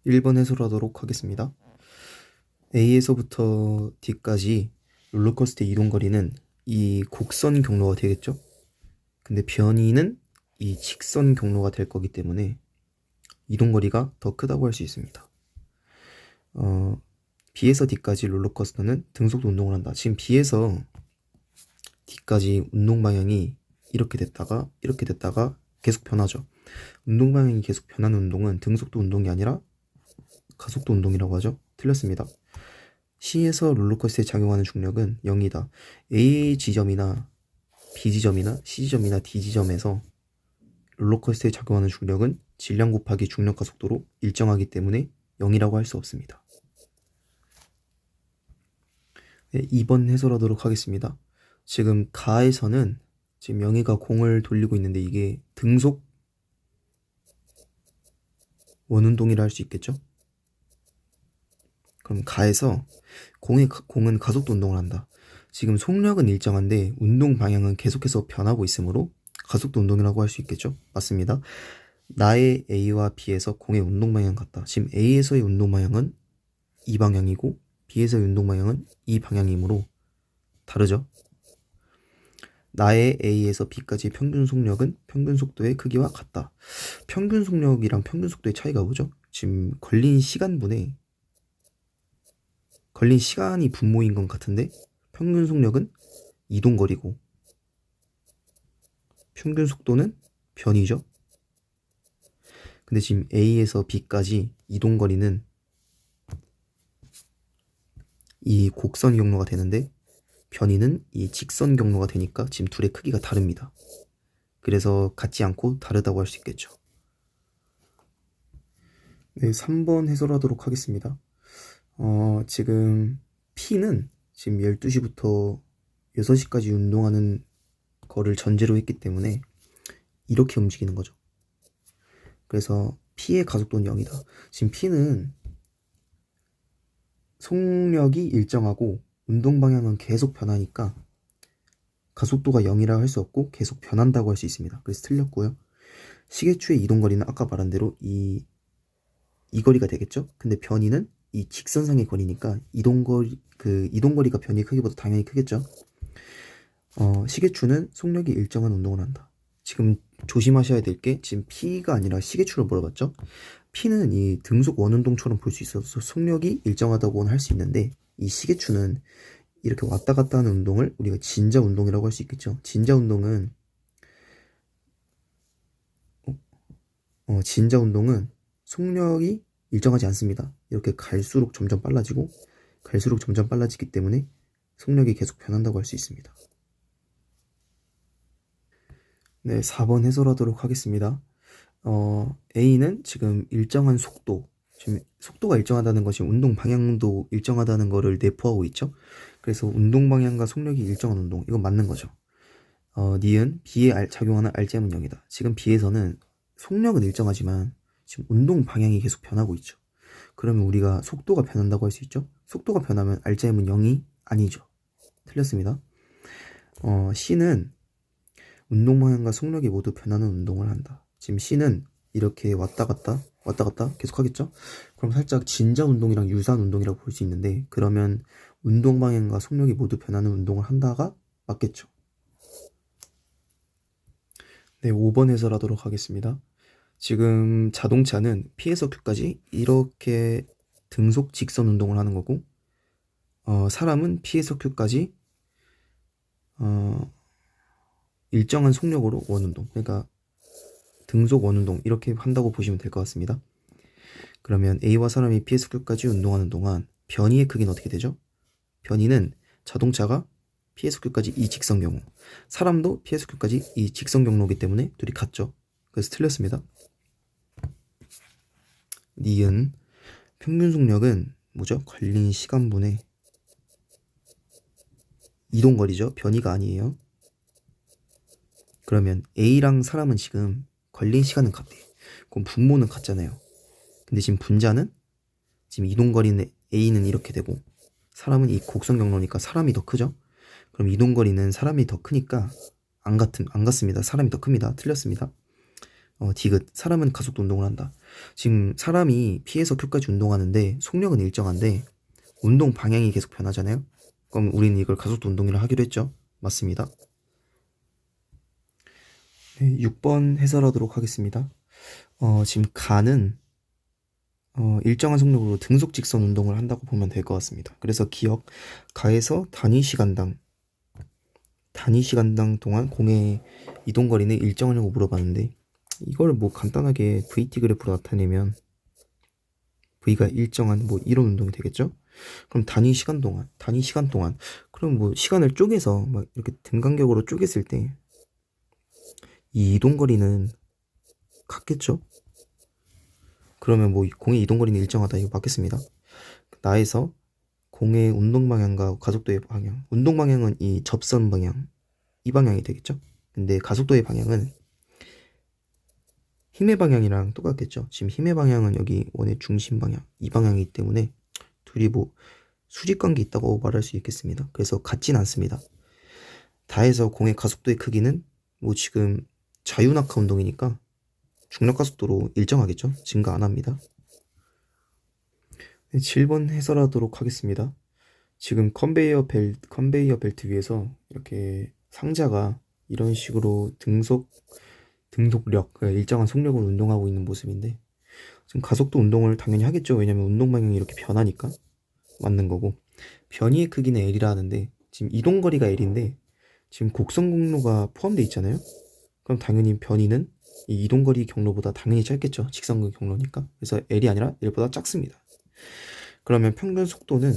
1번 해설하도록 하겠습니다. A에서부터 D까지 롤러코스터의 이동거리는 이 곡선 경로가 되겠죠? 근데 변이는 이 직선 경로가 될 거기 때문에 이동거리가 더 크다고 할 수 있습니다. B에서 D까지 롤러코스터는 등속도 운동을 한다. 지금 B에서 D까지 운동 방향이 이렇게 됐다가 계속 변하죠. 운동 방향이 계속 변하는 운동은 등속도 운동이 아니라 가속도 운동이라고 하죠. 틀렸습니다. C에서 롤러코스터에 작용하는 중력은 0이다. A 지점이나 B 지점이나 C 지점이나 D 지점에서 롤러코스터에 작용하는 중력은 질량 곱하기 중력 가속도로 일정하기 때문에 0이라고 할 수 없습니다. 네, 2번 해설하도록 하겠습니다. 지금 가에서는 지금 영희가 공을 돌리고 있는데 이게 등속 원운동이라 할 수 있겠죠? 그럼 가에서 공은 가속도 운동을 한다. 지금 속력은 일정한데 운동 방향은 계속해서 변하고 있으므로 가속도 운동이라고 할 수 있겠죠? 맞습니다. 나의 A와 B에서 공의 운동 방향은 같다. 지금 A에서의 운동 방향은 이 방향이고 B에서의 운동 방향은 이 방향이므로 다르죠? 나의 A에서 B까지 평균 속력은 평균 속도의 크기와 같다. 평균 속력이랑 평균 속도의 차이가 뭐죠? 지금 걸린 시간이 분모인 것 같은데 평균 속력은 이동거리고 평균 속도는 변이죠. 근데 지금 A에서 B까지 이동거리는 이 곡선 경로가 되는데 변이는 이 직선 경로가 되니까 지금 둘의 크기가 다릅니다. 그래서 같지 않고 다르다고 할 수 있겠죠. 네, 3번 해설하도록 하겠습니다. 지금 P는 지금 12시부터 6시까지 운동하는 거를 전제로 했기 때문에 이렇게 움직이는 거죠. 그래서 P의 가속도는 0이다. 지금 P는 속력이 일정하고 운동 방향은 계속 변하니까 가속도가 0이라 할 수 없고 계속 변한다고 할 수 있습니다. 그래서 틀렸고요. 시계추의 이동거리는 아까 말한 대로 이 거리가 되겠죠? 근데 변이는 이 직선상의 거리니까 이동거리가 변이의 크기보다 당연히 크겠죠? 시계추는 속력이 일정한 운동을 한다. 지금 조심하셔야 될 게 지금 P가 아니라 시계추를 물어봤죠? P는 이 등속 원운동처럼 볼 수 있어서 속력이 일정하다고는 할 수 있는데 이 시계추는 이렇게 왔다 갔다 하는 운동을 우리가 진자 운동이라고 할 수 있겠죠. 진자 운동은 속력이 일정하지 않습니다. 이렇게 갈수록 점점 빨라지기 때문에 속력이 계속 변한다고 할 수 있습니다. 네, 4번 해설하도록 하겠습니다. A는 지금 일정한 지금 속도가 일정하다는 것이 운동 방향도 일정하다는 것을 내포하고 있죠. 그래서 운동 방향과 속력이 일정한 운동, 이건 맞는 거죠. 니은 B에 작용하는 RGM은 0이다. 지금 B에서는 속력은 일정하지만 지금 운동 방향이 계속 변하고 있죠. 그러면 우리가 속도가 변한다고 할 수 있죠. 속도가 변하면 RGM은 0이 아니죠. 틀렸습니다. C는 운동 방향과 속력이 모두 변하는 운동을 한다. 지금 C는 이렇게 왔다 갔다 계속 하겠죠? 그럼 살짝 진자 운동이랑 유사한 운동이라고 볼 수 있는데 그러면 운동 방향과 속력이 모두 변하는 운동을 한다가 맞겠죠? 네, 5번 해설하도록 하겠습니다. 지금 자동차는 P에서 Q까지 이렇게 등속 직선 운동을 하는 거고 사람은 P에서 Q까지 일정한 속력으로 원운동, 그러니까 등속 원운동 이렇게 한다고 보시면 될 것 같습니다. 그러면 A와 사람이 P에서 Q까지 운동하는 동안 변이의 크기는 어떻게 되죠? 변이는 자동차가 P에서 Q까지 이 직선 경로, 사람도 P에서 Q까지 이 직선 경로이기 때문에 둘이 같죠. 그래서 틀렸습니다. 니은 평균 속력은 뭐죠? 걸린 시간분의 이동거리죠. 변이가 아니에요. 그러면 A랑 사람은 지금 걸린 시간은 같대. 그럼 분모는 같잖아요. 근데 지금 분자는 지금 이동거리는 A는 이렇게 되고 사람은 이 곡선 경로니까 사람이 더 크죠. 그럼 이동거리는 사람이 더 크니까 안 같습니다. 사람이 더 큽니다. 틀렸습니다. 디귿. 사람은 가속도 운동을 한다. 지금 사람이 P에서 Q까지 운동하는데 속력은 일정한데 운동 방향이 계속 변하잖아요. 그럼 우리는 이걸 가속도 운동이라 하기로 했죠. 맞습니다. 네, 6번 해설하도록 하겠습니다. 지금 가는 일정한 속력으로 등속 직선 운동을 한다고 보면 될 것 같습니다. 그래서 기억, 가에서 단위 시간당 동안 공의 이동 거리는 일정하냐고 물어봤는데 이걸 뭐 간단하게 VT 그래프로 나타내면 V가 일정한 뭐 이런 운동이 되겠죠? 그럼 단위 시간 동안 그럼 뭐 시간을 쪼개서 막 이렇게 등간격으로 쪼갰을 때 이 이동 거리는 같겠죠? 그러면 뭐 공의 이동 거리는 일정하다 이거 맞겠습니다. 나에서 공의 운동 방향과 가속도의 방향, 운동 방향은 이 접선 방향, 이 방향이 되겠죠? 근데 가속도의 방향은 힘의 방향이랑 똑같겠죠? 지금 힘의 방향은 여기 원의 중심 방향, 이 방향이기 때문에 둘이 뭐 수직관계 있다고 말할 수 있겠습니다. 그래서 같진 않습니다. 다해서 공의 가속도의 크기는 뭐 지금 자유낙하 운동이니까 중력 가속도로 일정하겠죠? 증가 안 합니다. 네, 7번 해설하도록 하겠습니다. 지금 컨베이어 벨트 위에서 이렇게 상자가 이런 식으로 등속력, 그러니까 일정한 속력을 운동하고 있는 모습인데 지금 가속도 운동을 당연히 하겠죠. 왜냐면 운동 방향이 이렇게 변하니까 맞는 거고 변이의 크기는 L이라 하는데 지금 이동 거리가 L인데 지금 곡선 경로가 포함되어 있잖아요. 그럼 당연히 변이는 이 이동 거리 경로보다 당연히 짧겠죠. 직선 경로니까. 그래서 L이 아니라 L보다 작습니다. 그러면 평균 속도는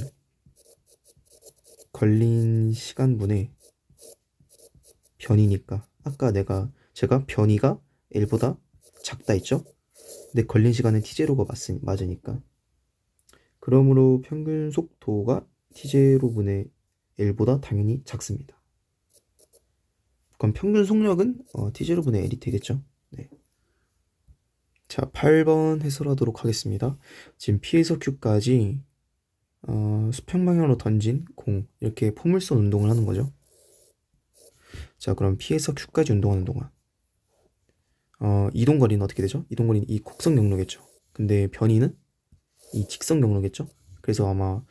걸린 시간분의 변이니까 아까 제가 변이가 L보다 작다 했죠? 근데 걸린 시간은 T0가 맞으니까 그러므로 평균 속도가 T0분의 L보다 당연히 작습니다. 그럼 평균 속력은 T0분의 L이 되겠죠? 네. 자, 8번 해설하도록 하겠습니다. 지금 P에서 Q까지 수평 방향으로 던진 공 이렇게 포물선 운동을 하는 거죠. 자, 그럼 P에서 Q까지 운동하는 동안 이동 거리는 어떻게 되죠? 이동 거리는 이 곡선 경로겠죠. 근데 변이는 이 직선 경로겠죠. 그래서 아마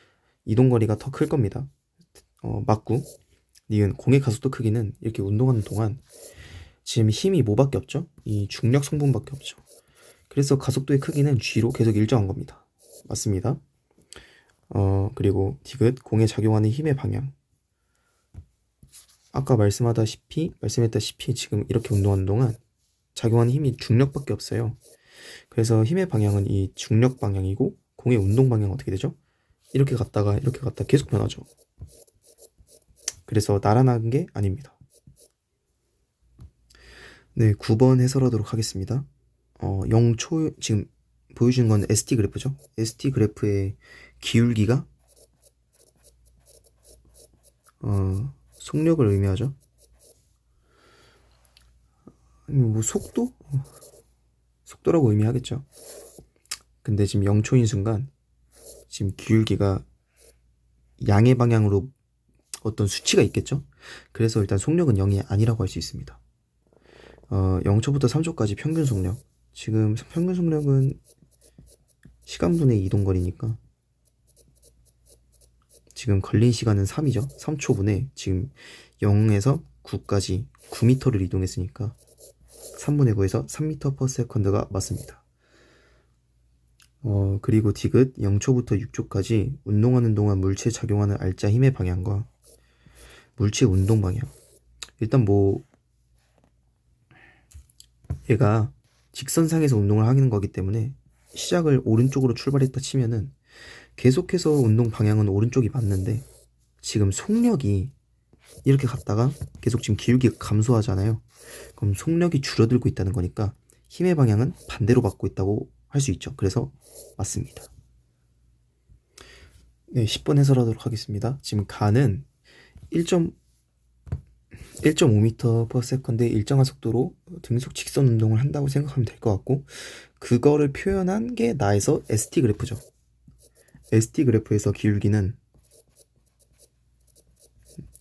이동 거리가 더 클 겁니다. 맞고 니은 공의 가속도 크기는 이렇게 운동하는 동안 지금 힘이 뭐밖에 없죠? 이 중력 성분밖에 없죠. 그래서 가속도의 크기는 G로 계속 일정한 겁니다. 맞습니다. 그리고 디귿 공에 작용하는 힘의 방향. 아까 말씀했다시피 지금 이렇게 운동하는 동안 작용하는 힘이 중력밖에 없어요. 그래서 힘의 방향은 이 중력 방향이고 공의 운동 방향은 어떻게 되죠? 이렇게 갔다가 계속 변하죠. 그래서 나란한 게 아닙니다. 네, 9번 해설하도록 하겠습니다. 0초 지금 보여주는 건 ST 그래프죠. ST 그래프의 기울기가 속력을 의미하죠. 뭐 속도라고 의미하겠죠. 근데 지금 0초인 순간 지금 기울기가 양의 방향으로 어떤 수치가 있겠죠. 그래서 일단 속력은 0이 아니라고 할 수 있습니다. 0초부터 3초까지 평균 속력. 지금 평균 속력은 시간분의 이동거리니까 지금 걸린 시간은 3이죠. 3초분에 지금 0에서 9까지 9m를 이동했으니까 3분의 9에서 3m/s가 맞습니다. 그리고 디귿 0초부터 6초까지 운동하는 동안 물체에 작용하는 알짜 힘의 방향과 물체 운동 방향. 일단 뭐 얘가 직선상에서 운동을 하는 거기 때문에 시작을 오른쪽으로 출발했다 치면은 계속해서 운동 방향은 오른쪽이 맞는데 지금 속력이 이렇게 갔다가 계속 지금 기울기가 감소하잖아요. 그럼 속력이 줄어들고 있다는 거니까 힘의 방향은 반대로 받고 있다고 할 수 있죠. 그래서 맞습니다. 네, 10번 해설하도록 하겠습니다. 지금 가는 1.5m/s의 일정한 속도로 등속 직선 운동을 한다고 생각하면 될 것 같고 그거를 표현한 게 나에서 ST 그래프죠. ST 그래프에서 기울기는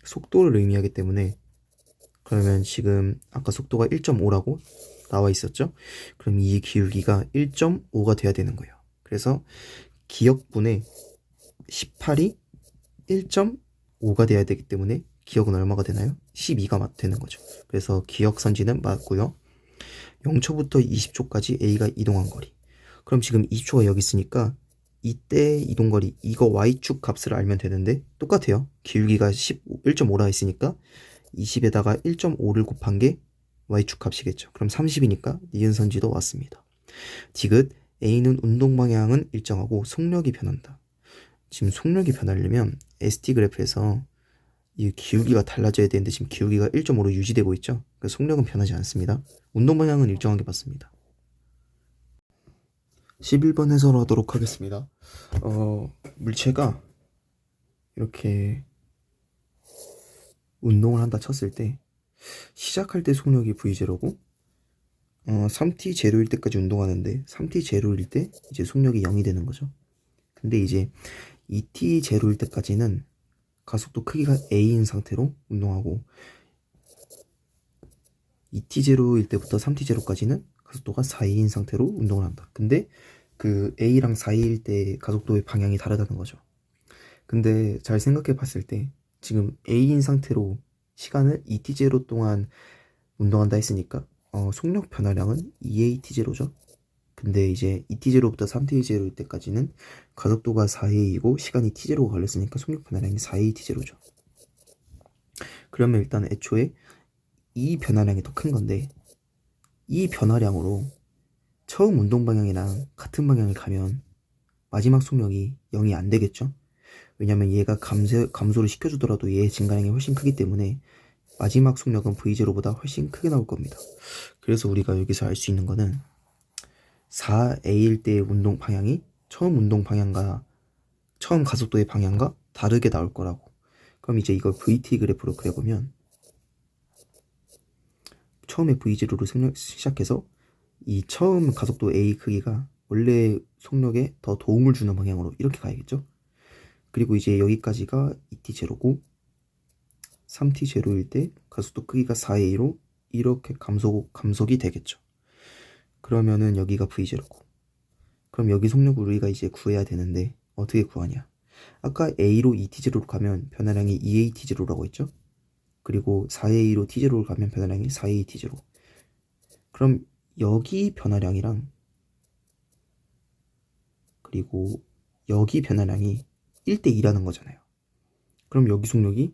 속도를 의미하기 때문에 그러면 지금 아까 속도가 1.5라고 나와 있었죠. 그럼 이 기울기가 1.5가 돼야 되는 거예요. 그래서 기역분의 18이 1.5가 돼야 되기 때문에 기역은 얼마가 되나요? 12가 되는 거죠. 그래서 기역선지는 맞고요. 0초부터 20초까지 A가 이동한 거리. 그럼 지금 20초가 여기 있으니까 이때 이동거리, 이거 Y축 값을 알면 되는데 똑같아요. 기울기가 1.5라 했으니까 20에다가 1.5를 곱한 게 Y축 값이겠죠. 그럼 30이니까 니은선지도 왔습니다. 디귿 A는 운동 방향은 일정하고 속력이 변한다. 지금 속력이 변하려면 ST 그래프에서 이 기울기가 달라져야 되는데 지금 기울기가 1.5로 유지되고 있죠. 그래서 속력은 변하지 않습니다. 운동 방향은 일정하게 받습니다. 11번 해설을 하도록 하겠습니다. 물체가 이렇게 운동을 한다 쳤을 때 시작할 때 속력이 V0고 3t 제로일 때까지 운동하는데 3t 제로일 때 이제 속력이 0이 되는 거죠. 근데 이제 2t 제로일 때까지는 가속도 크기가 a인 상태로 운동하고 2t 제로일 때부터 3t 제로까지는 가속도가 4a인 상태로 운동을 한다. 근데 그 a랑 4a일 때 가속도의 방향이 다르다는 거죠. 근데 잘 생각해 봤을 때 지금 a인 상태로 시간을 2t 제로 동안 운동한다 했으니까 속력 변화량은 2at 제로죠. 근데 이제 2t 제로부터 3t 제로일 때까지는 가속도가 4a이고 시간이 t 제로가 걸렸으니까 속력 변화량이 4at 제로죠. 그러면 일단 애초에 이 변화량이 더 큰 건데 이 변화량으로 처음 운동 방향이랑 같은 방향을 가면 마지막 속력이 0이 안 되겠죠. 왜냐면 얘가 감소를 시켜주더라도 얘의 증가량이 훨씬 크기 때문에 마지막 속력은 V0보다 훨씬 크게 나올 겁니다. 그래서 우리가 여기서 알 수 있는 거는 4a일 때의 운동 방향이 처음 운동 방향과 처음 가속도의 방향과 다르게 나올 거라고. 그럼 이제 이걸 VT 그래프로 그려보면 처음에 V0로 시작해서 이 처음 가속도 A 크기가 원래 속력에 더 도움을 주는 방향으로 이렇게 가야겠죠. 그리고 이제 여기까지가 2t 제로고 3t 제로일 때 가속도 크기가 4a로 이렇게 감속이 되겠죠. 그러면은 여기가 v0고 그럼 여기 속력을 우리가 이제 구해야 되는데 어떻게 구하냐. 아까 a로 2t 제로로 가면 변화량이 2at 제로라고 했죠. 그리고 4a로 t 제로로 가면 변화량이 4at 제로. 그럼 여기 변화량이랑 그리고 여기 변화량이 1대2라는 거잖아요. 그럼 여기 속력이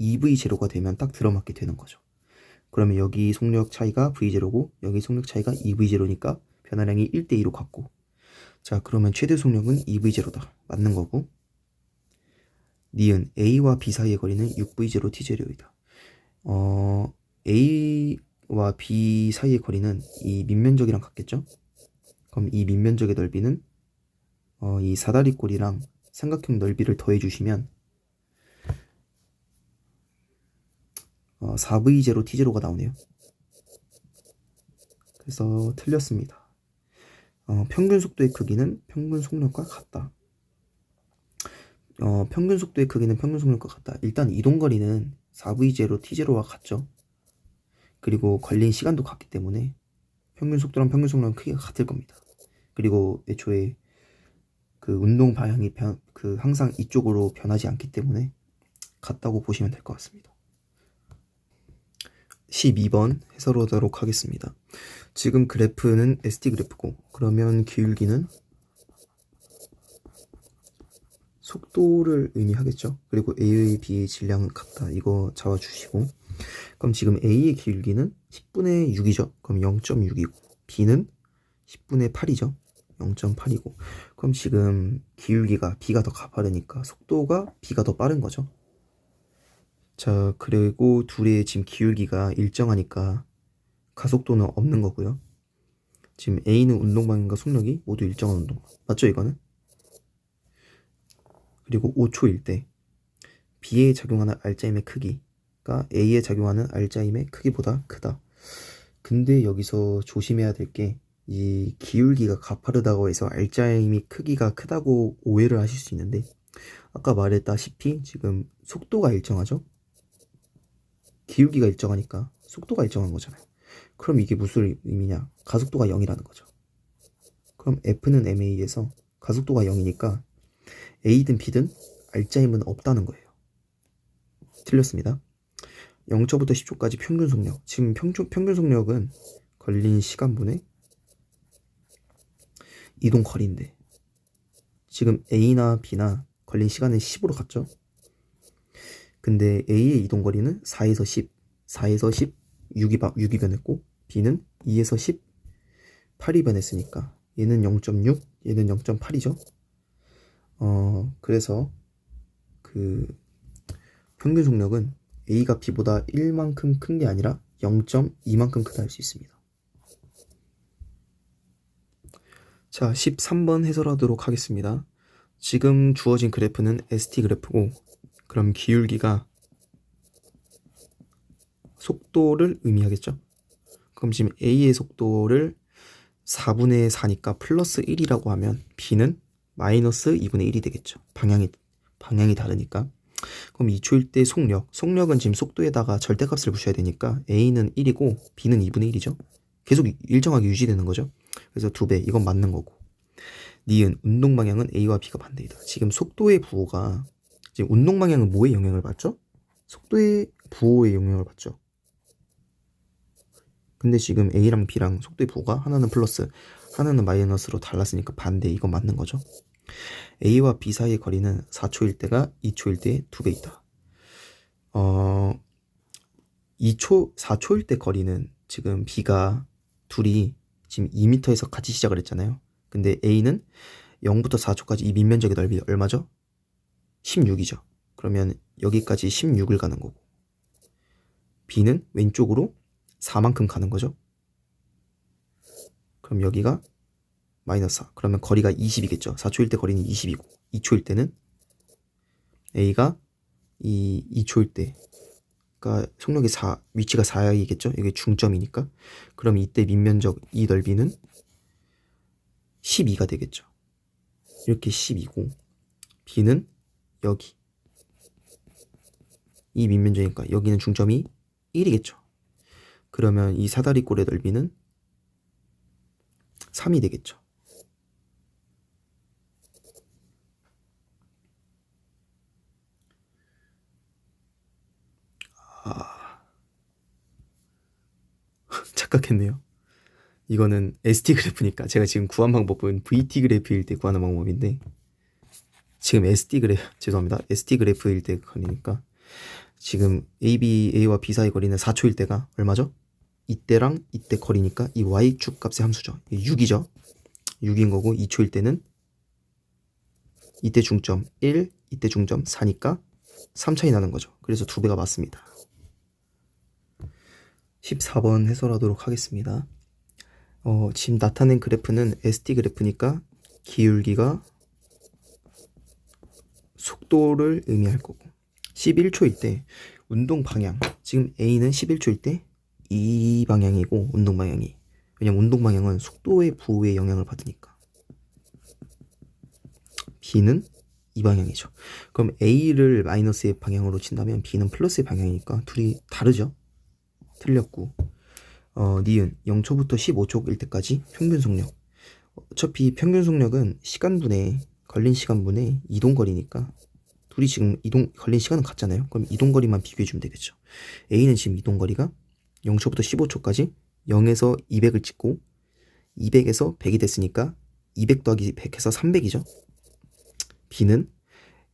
2v0가 되면 딱 들어맞게 되는 거죠. 그러면 여기 속력 차이가 v0고 여기 속력 차이가 2v0니까 변화량이 1대2로 같고 자 그러면 최대 속력은 2v0다. 맞는 거고 니은 A와 B 사이의 거리는 6v0 t0이다. A와 B 사이의 거리는 이 밑면적이랑 같겠죠? 그럼 이 밑면적의 넓이는 이 사다리꼴이랑 삼각형 넓이를 더해주시면 4v0 t0가 나오네요. 그래서 틀렸습니다. 평균 속도의 크기는 평균 속력과 같다. 평균 속도의 크기는 평균 속력과 같다. 일단 이동거리는 4v0 t0와 같죠. 그리고 걸린 시간도 같기 때문에 평균 속도랑 평균 속력은 크기가 같을 겁니다. 그리고 애초에 그 운동 방향이 항상 이쪽으로 변하지 않기 때문에 같다고 보시면 될 것 같습니다. 12번 해설하도록 하겠습니다. 지금 그래프는 ST 그래프고 그러면 기울기는 속도를 의미하겠죠. 그리고 A의 B의 질량은 같다. 이거 잡아주시고 그럼 지금 A의 기울기는 10분의 6이죠. 그럼 0.6이고 B는 10분의 8이죠. 0.8이고 그럼 지금 기울기가 B가 더 가파르니까 속도가 B가 더 빠른 거죠. 자 그리고 둘의 지금 기울기가 일정하니까 가속도는 없는 거고요. 지금 A는 운동 방향과 속력이 모두 일정한 운동 맞죠 이거는? 그리고 5초일 때 B에 작용하는 알짜임의 크기가 A에 작용하는 알짜임의 크기보다 크다. 근데 여기서 조심해야 될 게 이 기울기가 가파르다고 해서 알짜임이 크기가 크다고 오해를 하실 수 있는데 아까 말했다시피 지금 속도가 일정하죠? 기울기가 일정하니까 속도가 일정한 거잖아요. 그럼 이게 무슨 의미냐? 가속도가 0이라는 거죠. 그럼 F는 MA에서 가속도가 0이니까 A든 B든 알짜임은 없다는 거예요. 틀렸습니다. 0초부터 10초까지 평균 속력. 지금 평균 속력은 걸린 시간분의 이동 거리인데 지금 A나 B나 걸린 시간은 10으로 갔죠. 근데 A의 이동 거리는 4에서 10, 4에서 10, 6이 변했고 B는 2에서 10, 8이 변했으니까 얘는 0.6, 얘는 0.8이죠. 그래서 그 평균 속력은 A가 B보다 1만큼 큰 게 아니라 0.2만큼 크다 할 수 있습니다. 자, 13번 해설하도록 하겠습니다. 지금 주어진 그래프는 ST 그래프고 그럼 기울기가 속도를 의미하겠죠? 그럼 지금 A의 속도를 4분의 4니까 플러스 1이라고 하면 B는 마이너스 2분의 1이 되겠죠. 방향이 다르니까. 그럼 2초일 때 속력은 지금 속도에다가 절대값을 붙여야 되니까 A는 1이고 B는 2분의 1이죠. 계속 일정하게 유지되는 거죠. 그래서 2배, 이건 맞는 거고. 니은, 운동 방향은 A와 B가 반대이다. 지금 속도의 부호가 지금 운동 방향은 뭐에 영향을 받죠? 속도의 부호에 영향을 받죠. 근데 지금 A랑 B랑 속도의 부호가 하나는 플러스, 하나는 마이너스로 달랐으니까 반대, 이건 맞는 거죠. A와 B 사이의 거리는 4초일 때가 2초일 때의 2배이다. 4초일 때 거리는 지금 B가 둘이 지금 2m에서 같이 시작을 했잖아요. 근데 A는 0부터 4초까지 이 밑면적의 넓이 얼마죠? 16이죠. 그러면 여기까지 16을 가는 거고 B는 왼쪽으로 4만큼 가는 거죠. 그럼 여기가 마이너스 4. 그러면 거리가 20이겠죠. 4초일 때 거리는 20이고 2초일 때는 A가 2초일 때 그러니까 속력이 4, 위치가 4이겠죠. 이게 중점이니까. 그럼 이때 밑면적 이 넓이는 12가 되겠죠. 이렇게 12고 B는 여기 이 밑면적이니까 여기는 중점이 1이겠죠. 그러면 이 사다리꼴의 넓이는 3이 되겠죠. 착각했네요. 이거는 ST 그래프니까 제가 지금 구한 방법은 VT 그래프일 때 구하는 방법인데 지금 죄송합니다. ST 그래프일 때 거리니까 지금 A와 B 사이 거리는 4초일 때가 얼마죠? 이때랑 이때 거리니까 이 Y축 값의 함수죠. 6이죠. 6인 거고 2초일 때는 이때 중점 1, 이때 중점 4니까 3 차이 나는 거죠. 그래서 2배가 맞습니다. 14번 해설하도록 하겠습니다. 지금 나타낸 그래프는 ST 그래프니까 기울기가 속도를 의미할 거고 11초일 때 운동 방향 지금 A는 11초일 때 이 방향이고 운동 방향이 왜냐면 운동 방향은 속도의 부호에 영향을 받으니까 B는 이 방향이죠. 그럼 A를 마이너스의 방향으로 친다면 B는 플러스의 방향이니까 둘이 다르죠. 틀렸고 니은 0초부터 15초일 때까지 평균 속력 어차피 평균 속력은 걸린 시간분의 이동거리니까 둘이 지금 걸린 시간은 같잖아요. 그럼 이동거리만 비교해주면 되겠죠. A는 지금 이동거리가 0초부터 15초까지 0에서 200을 찍고 200에서 100이 됐으니까 200 더하기 100해서 300이죠. B는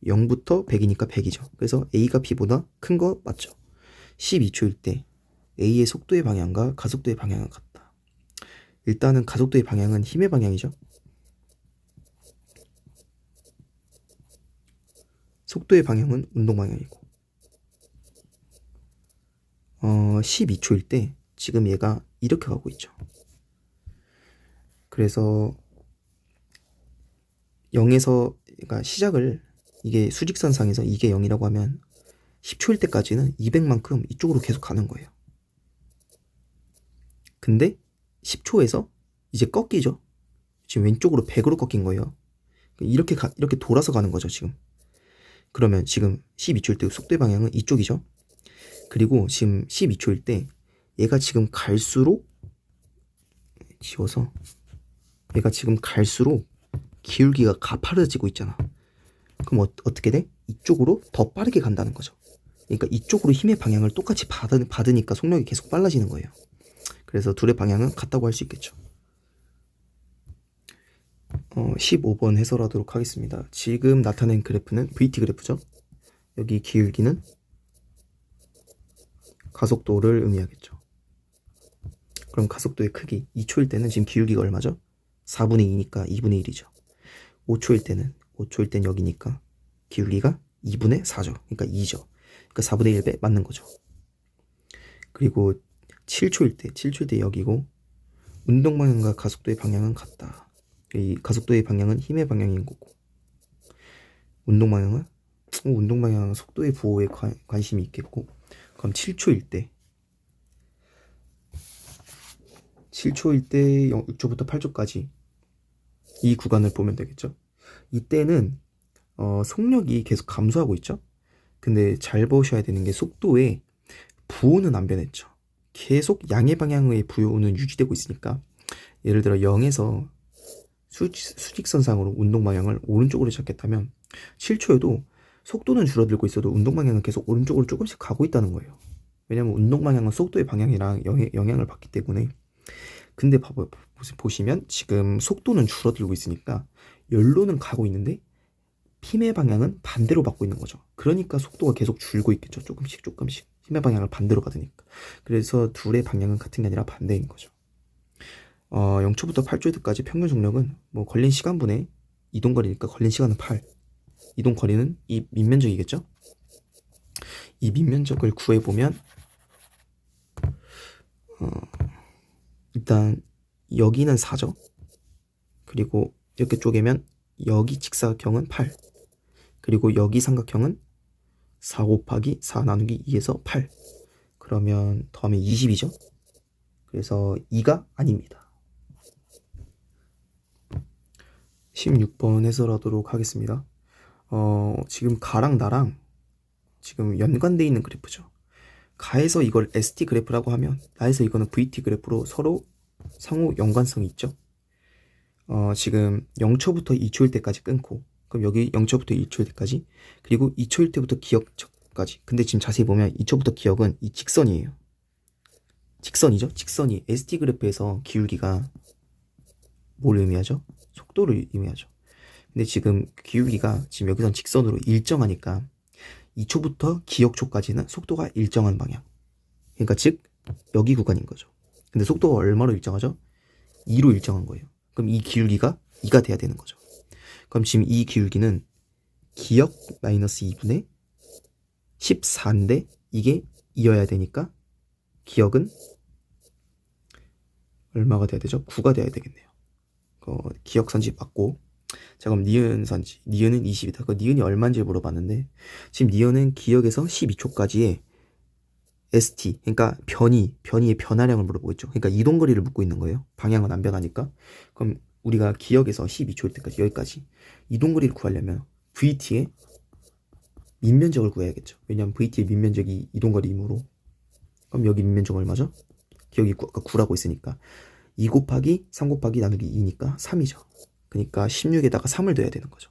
0부터 100이니까 100이죠. 그래서 A가 B보다 큰 거 맞죠. 12초일 때 A의 속도의 방향과 가속도의 방향은 같다. 일단은 가속도의 방향은 힘의 방향이죠. 속도의 방향은 운동 방향이고 12초일 때 지금 얘가 이렇게 가고 있죠. 그래서 0에서 그러니까 시작을 이게 수직선상에서 이게 0이라고 하면 10초일 때까지는 200만큼 이쪽으로 계속 가는 거예요. 근데 10초에서 이제 꺾이죠. 지금 왼쪽으로 100으로 꺾인 거예요. 이렇게 돌아서 가는 거죠, 지금. 그러면 지금 12초일 때 속도의 방향은 이쪽이죠. 그리고 지금 12초일 때 얘가 지금 갈수록 지워서 얘가 지금 갈수록 기울기가 가파르지고 있잖아. 그럼 어떻게 돼? 이쪽으로 더 빠르게 간다는 거죠. 그러니까 이쪽으로 힘의 방향을 똑같이 받으니까 속력이 계속 빨라지는 거예요. 그래서 둘의 방향은 같다고 할 수 있겠죠. 15번 해설하도록 하겠습니다. 지금 나타낸 그래프는 VT 그래프죠. 여기 기울기는 가속도를 의미하겠죠. 그럼 가속도의 크기 2초일 때는 지금 기울기가 얼마죠? 4분의 2니까 2분의 1이죠. 5초일 때는 여기니까 기울기가 2분의 4죠. 그러니까 2죠. 그러니까 4분의 1배 맞는 거죠. 그리고 7초일 때 여기고 운동 방향과 가속도의 방향은 같다. 이 가속도의 방향은 힘의 방향인 거고 운동 방향은 속도의 부호에 관심이 있겠고 그럼 7초일 때 6초부터 8초까지 이 구간을 보면 되겠죠. 이때는 속력이 계속 감소하고 있죠. 근데 잘 보셔야 되는 게 속도의 부호는 안 변했죠. 계속 양의 방향의 부호는 유지되고 있으니까 예를 들어 0에서 수직선상으로 운동 방향을 오른쪽으로 잡겠다면 7초에도 속도는 줄어들고 있어도 운동 방향은 계속 오른쪽으로 조금씩 가고 있다는 거예요. 왜냐면 운동 방향은 속도의 방향이랑 영향을 받기 때문에. 근데 보시면 지금 속도는 줄어들고 있으니까 열로는 가고 있는데 힘의 방향은 반대로 받고 있는 거죠. 그러니까 속도가 계속 줄고 있겠죠. 조금씩 힘의 방향을 반대로 받으니까. 그래서 둘의 방향은 같은 게 아니라 반대인 거죠. 0초부터 8초까지 평균 속력은 뭐 걸린 시간분의 이동거리니까 걸린 시간은 8, 이동거리는 이 밑면적이겠죠. 이 밑면적을 구해보면 일단 여기는 4죠. 그리고 이렇게 쪼개면 여기 직사각형은 8, 그리고 여기 삼각형은 4 곱하기 4 나누기 2에서 8, 그러면 더하면 20이죠. 그래서 2가 아닙니다. 16번 해설하도록 하겠습니다. 지금 가랑 나랑 지금 연관되어 있는 그래프죠. 가에서 이걸 ST 그래프라고 하면 나에서 이거는 VT 그래프로 서로 상호 연관성이 있죠. 지금 0초부터 2초일 때까지 끊고 그럼 여기 0초부터 2초일 때까지 그리고 2초일 때부터 기역까지. 근데 지금 자세히 보면 2초부터 기역은 이 직선이에요. 직선이죠. 직선이 ST 그래프에서 기울기가 뭘 의미하죠? 속도를 의미하죠. 근데 지금 기울기가 지금 여기선 직선으로 일정하니까 2초부터 기역초까지는 속도가 일정한 방향. 그러니까 즉 여기 구간인 거죠. 근데 속도가 얼마로 일정하죠? 2로 일정한 거예요. 그럼 이 기울기가 2가 돼야 되는 거죠. 그럼 지금 이 기울기는 기역 마이너스 2분의 14인데 이게 2여야 되니까 기역은 얼마가 돼야 되죠? 9가 돼야 되겠네요. 기역선지 맞고, 자 그럼 니은 선지, 니은은 20이다. 그 니은이 얼마인지 물어봤는데 지금 니은은 기역에서 12초까지의 ST, 그러니까 변이의 변화량을 물어보고 있죠. 그러니까 이동거리를 묻고 있는 거예요. 방향은 안 변하니까. 그럼 우리가 기역에서 12초일 때까지 여기까지 이동거리를 구하려면 VT의 밑면적을 구해야겠죠. 왜냐하면 VT의 밑면적이 이동거리이므로. 그럼 여기 밑면적 얼마죠? 기역이 아까 9라고 있으니까 2 곱하기 3 곱하기 나누기 2니까 3이죠. 그러니까 16에다가 3을 더해야 되는 거죠.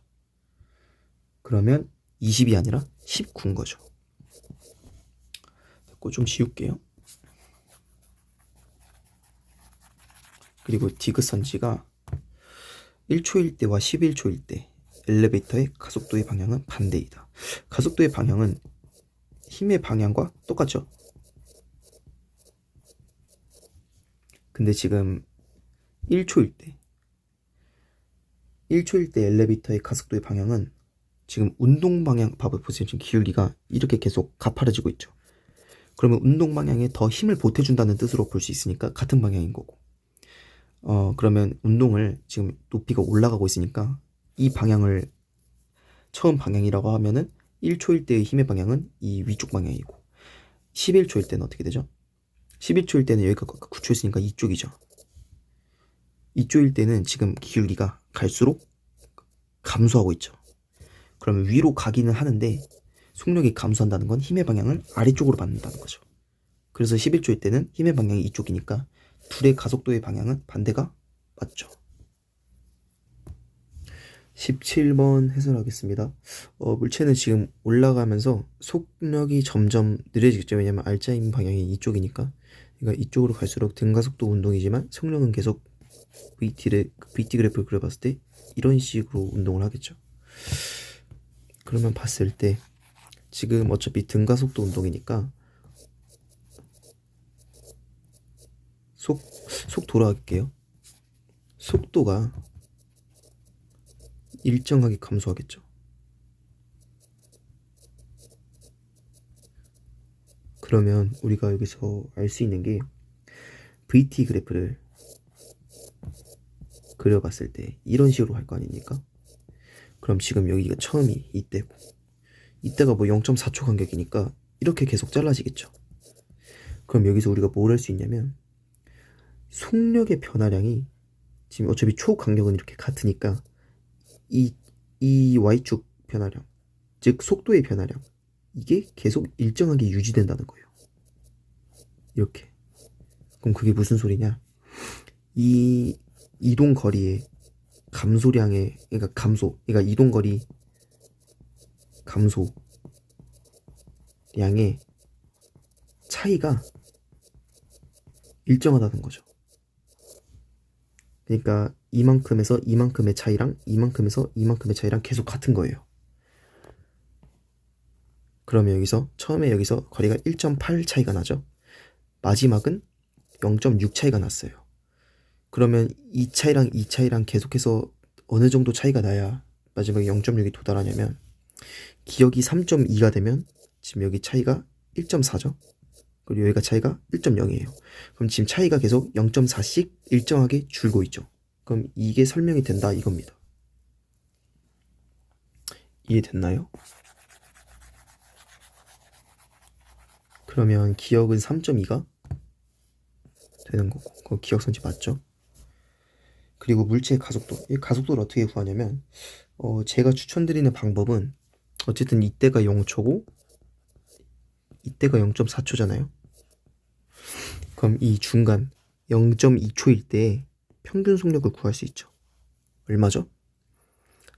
그러면 20이 아니라 19인 거죠. 됐고 좀 지울게요. 그리고 디귿선지가 1초일 때와 11초일 때 엘리베이터의 가속도의 방향은 반대이다. 가속도의 방향은 힘의 방향과 똑같죠. 근데 지금 1초일 때 엘리베이터의 가속도의 방향은 지금 운동 방향, 보세요. 지금 기울기가 이렇게 계속 가파르지고 있죠. 그러면 운동 방향에 더 힘을 보태준다는 뜻으로 볼 수 있으니까 같은 방향인 거고. 그러면 운동을 지금 높이가 올라가고 있으니까 이 방향을 처음 방향이라고 하면은 1초일 때의 힘의 방향은 이 위쪽 방향이고 11초일 때는 어떻게 되죠? 11초일 때는 여기가 9초였으니까 이쪽이죠. 2초일 때는 지금 기울기가 갈수록 감소하고 있죠. 그러면 위로 가기는 하는데 속력이 감소한다는 건 힘의 방향을 아래쪽으로 받는다는 거죠. 그래서 11초일 때는 힘의 방향이 이쪽이니까 둘의 가속도의 방향은 반대가 맞죠. 17번 해설하겠습니다. 물체는 지금 올라가면서 속력이 점점 느려지겠죠. 왜냐면 R자인 방향이 이쪽이니까. 그러니까 이쪽으로 갈수록 등가속도 운동이지만 속력은 계속 VT 그래프를 그려봤을 때 이런 식으로 운동을 하겠죠. 그러면 봤을 때 지금 어차피 등가속도 운동이니까 속 돌아갈게요. 속도가 일정하게 감소하겠죠. 그러면 우리가 여기서 알 수 있는 게 VT 그래프를 그려봤을 때 이런 식으로 할 거 아닙니까? 그럼 지금 여기가 처음이 이때고 이때가 뭐 0.4초 간격이니까 이렇게 계속 잘라지겠죠. 그럼 여기서 우리가 뭘 할 수 있냐면 속력의 변화량이 지금 어차피 초 간격은 이렇게 같으니까 이 Y축 변화량, 즉 속도의 변화량, 이게 계속 일정하게 유지된다는 거예요. 이렇게. 그럼 그게 무슨 소리냐? 이 이동 거리의 감소량의, 그러니까 이동 거리 감소량의 차이가 일정하다는 거죠. 그러니까 이만큼에서 이만큼의 차이랑 이만큼에서 이만큼의 차이랑 계속 같은 거예요. 그러면 여기서 거리가 1.8 차이가 나죠. 마지막은 0.6 차이가 났어요. 그러면 이 차이랑 계속해서 어느 정도 차이가 나야 마지막에 0.6이 도달하냐면 기억이 3.2가 되면 지금 여기 차이가 1.4죠. 그리고 여기가 차이가 1.0이에요. 그럼 지금 차이가 계속 0.4씩 일정하게 줄고 있죠. 그럼 이게 설명이 된다 이겁니다. 이해됐나요? 그러면 기억은 3.2가 되는 거고, 그거 기억선지 맞죠? 그리고 물체의 가속도, 이 가속도를 어떻게 구하냐면 제가 추천드리는 방법은 어쨌든 이때가 0초고 이때가 0.4초잖아요. 그럼 이 중간 0.2초일 때 평균 속력을 구할 수 있죠. 얼마죠?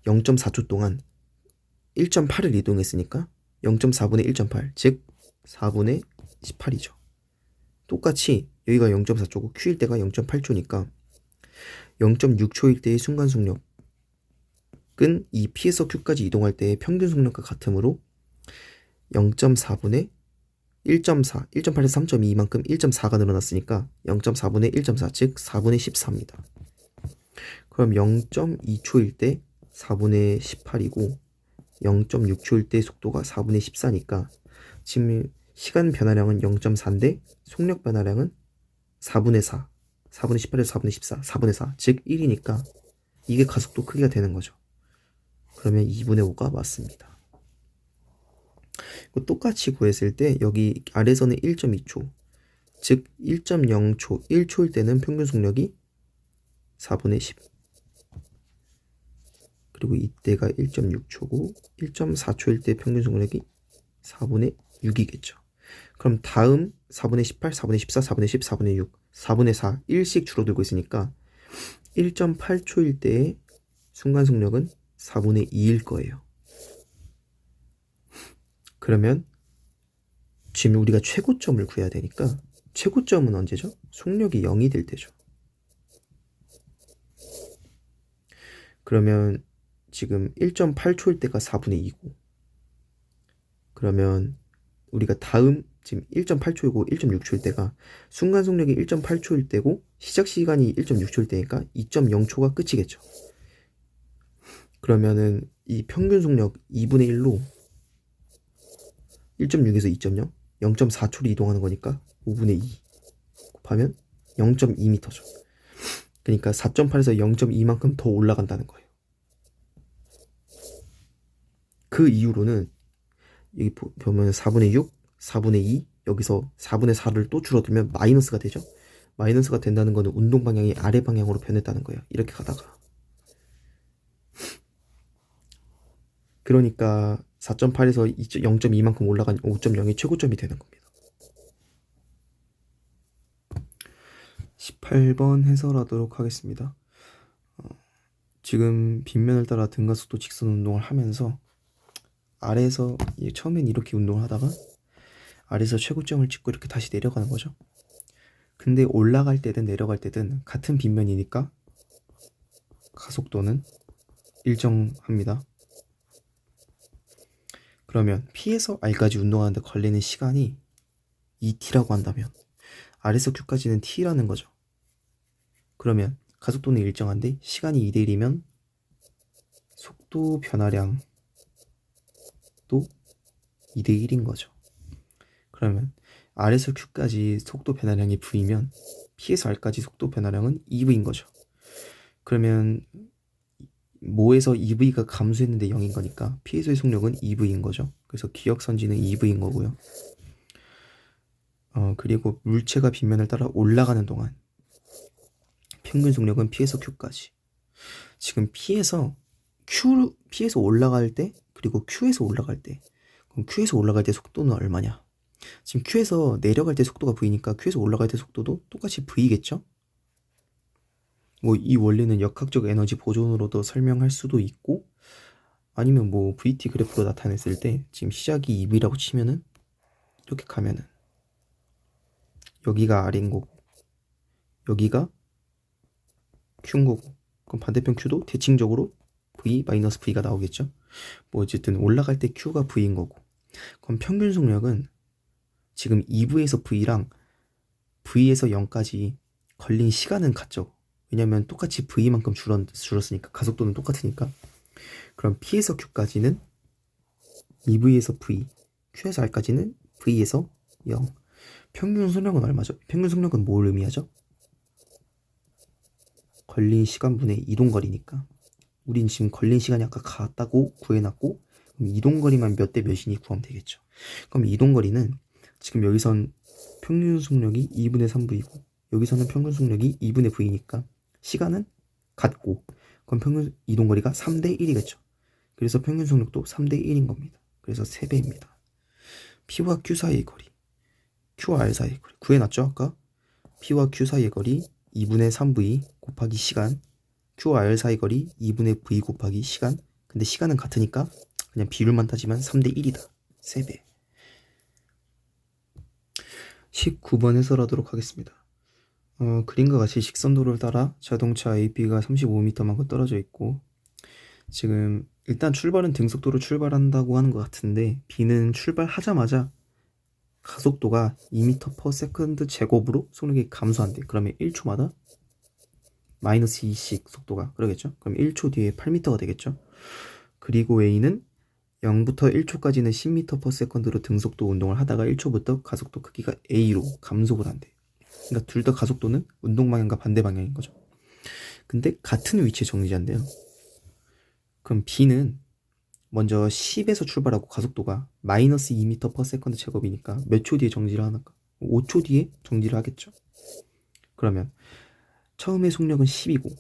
0.4초 동안 1.8을 이동했으니까 0.4분의 1.8, 즉 4분의 18이죠. 똑같이 여기가 0.4초고 Q일 때가 0.8초니까 0.6초일 때의 순간 속력은 이 P에서 Q까지 이동할 때의 평균 속력과 같으므로 0.4분의 1.4, 1.8에서 3.2만큼 1.4가 늘어났으니까 0.4분의 1.4, 즉 4분의 14입니다. 그럼 0.2초일 때 4분의 18이고 0.6초일 때 속도가 4분의 14니까 지금 시간 변화량은 0.4인데 속력 변화량은 4분의 4, 4분의 18에서 4분의 14, 4분의 4, 즉 1이니까 이게 가속도 크기가 되는 거죠. 그러면 2분의 5가 맞습니다. 똑같이 구했을 때 여기 아래선은 1.2초, 즉 1.0초, 1초일 때는 평균 속력이 4분의 10, 그리고 이때가 1.6초고 1.4초일 때 평균 속력이 4분의 6이겠죠. 그럼 다음 4분의 18, 4분의 14, 4분의 10, 4분의 6, 4분의 4, 1씩 줄어들고 있으니까 1.8초일 때의 순간 속력은 4분의 2일 거예요. 그러면 지금 우리가 최고점을 구해야 되니까 최고점은 언제죠? 속력이 0이 될 때죠. 그러면 지금 1.8초일 때가 4분의 2고 그러면 우리가 다음 지금 1.8초이고 1.6초일 때가 순간 속력이 1.8초일 때고 시작 시간이 1.6초일 때니까 2.0초가 끝이겠죠. 그러면은 이 평균 속력 2분의 1로 1.6에서 2.0, 0.4초로 이동하는 거니까 5분의 2 곱하면 0.2m죠. 그러니까 4.8에서 0.2만큼 더 올라간다는 거예요. 그 이후로는 여기 보면 4분의 6, 4분의 2, 여기서 4분의 4를 또 줄어들면 마이너스가 되죠. 마이너스가 된다는 거는 운동 방향이 아래 방향으로 변했다는 거예요. 이렇게 가다가. 그러니까 4.8에서 0.2만큼 올라간 5.0이 최고점이 되는 겁니다. 8번 해설하도록 하겠습니다. 지금 빗면을 따라 등가속도 직선 운동을 하면서 아래에서 처음엔 이렇게 운동을 하다가 아래에서 최고점을 찍고 이렇게 다시 내려가는 거죠. 근데 올라갈 때든 내려갈 때든 같은 빗면이니까 가속도는 일정합니다. 그러면 P에서 R까지 운동하는데 걸리는 시간이 2t라고 한다면 R에서 Q까지는 t라는 거죠. 그러면 가속도는 일정한데 시간이 2대1이면 속도 변화량도 2대1인 거죠. 그러면 R에서 Q까지 속도 변화량이 V면 P에서 R까지 속도 변화량은 2V인 거죠. 그러면 모에서 2V가 감소했는데 0인 거니까 P에서의 속력은 2V인 거죠. 그래서 기역선지는 2V인 거고요. 그리고 물체가 빗면을 따라 올라가는 동안 평균 속력은 P에서 Q까지. 지금 P에서 올라갈 때 그리고 Q에서 올라갈 때, 그럼 Q에서 올라갈 때 속도는 얼마냐? 지금 Q에서 내려갈 때 속도가 V니까 Q에서 올라갈 때 속도도 똑같이 V겠죠? 뭐 이 원리는 역학적 에너지 보존으로도 설명할 수도 있고, 아니면 뭐 VT 그래프로 나타냈을 때 지금 시작이 2V라고 치면은 이렇게 가면은 여기가 R인 거고 여기가 Q인 거고, 그럼 반대편 Q도 대칭적으로 V-V가 나오겠죠? 뭐 어쨌든 올라갈 때 Q가 V인 거고, 그럼 평균 속력은 지금 2V에서 V랑 V에서 0까지 걸린 시간은 같죠? 왜냐면 똑같이 V만큼 줄었으니까, 가속도는 똑같으니까. 그럼 P에서 Q까지는 2V에서 V, Q에서 R까지는 V에서 0. 평균 속력은 얼마죠? 평균 속력은 뭘 의미하죠? 걸린 시간분의 이동거리니까. 우린 지금 걸린 시간이 아까 같다고 구해놨고, 그럼 이동거리만 몇 대 몇이니 구하면 되겠죠. 그럼 이동거리는 지금 여기선 평균 속력이 2분의 3V고 여기서는 평균 속력이 2분의 V니까 시간은 같고, 그럼 평균 이동거리가 3대 1이겠죠. 그래서 평균 속력도 3대 1인 겁니다. 그래서 3배입니다. P와 Q 사이의 거리, Q와 R 사이의 거리 구해놨죠 아까? P와 Q 사이의 거리 2분의 3V 곱하기 시간, Q와 R 사이 거리 2분의 V 곱하기 시간. 근데 시간은 같으니까 그냥 비율만 따지면 3대 1이다. 3배. 19번 해설하도록 하겠습니다. 그림과 같이 직선도로를 따라 자동차 AB가 35m만큼 떨어져 있고, 지금 일단 출발은 등속도로 출발한다고 하는 것 같은데 B는 출발하자마자 가속도가 2m/s 제곱으로 속력이 감소한대. 그러면 1초마다 마이너스 2씩 속도가, 그러겠죠? 그럼 1초 뒤에 8m가 되겠죠? 그리고 A는 0부터 1초까지는 10m/s로 등속도 운동을 하다가 1초부터 가속도 크기가 A로 감속을 한대. 그러니까 둘 다 가속도는 운동 방향과 반대 방향인 거죠. 근데 같은 위치에 정지한대요. 그럼 B는 먼저 10에서 출발하고 가속도가 마이너스 2m/s 제곱이니까 몇 초 뒤에 정지를 하는가? 5초 뒤에 정지를 하겠죠. 그러면 처음에 속력은 10이고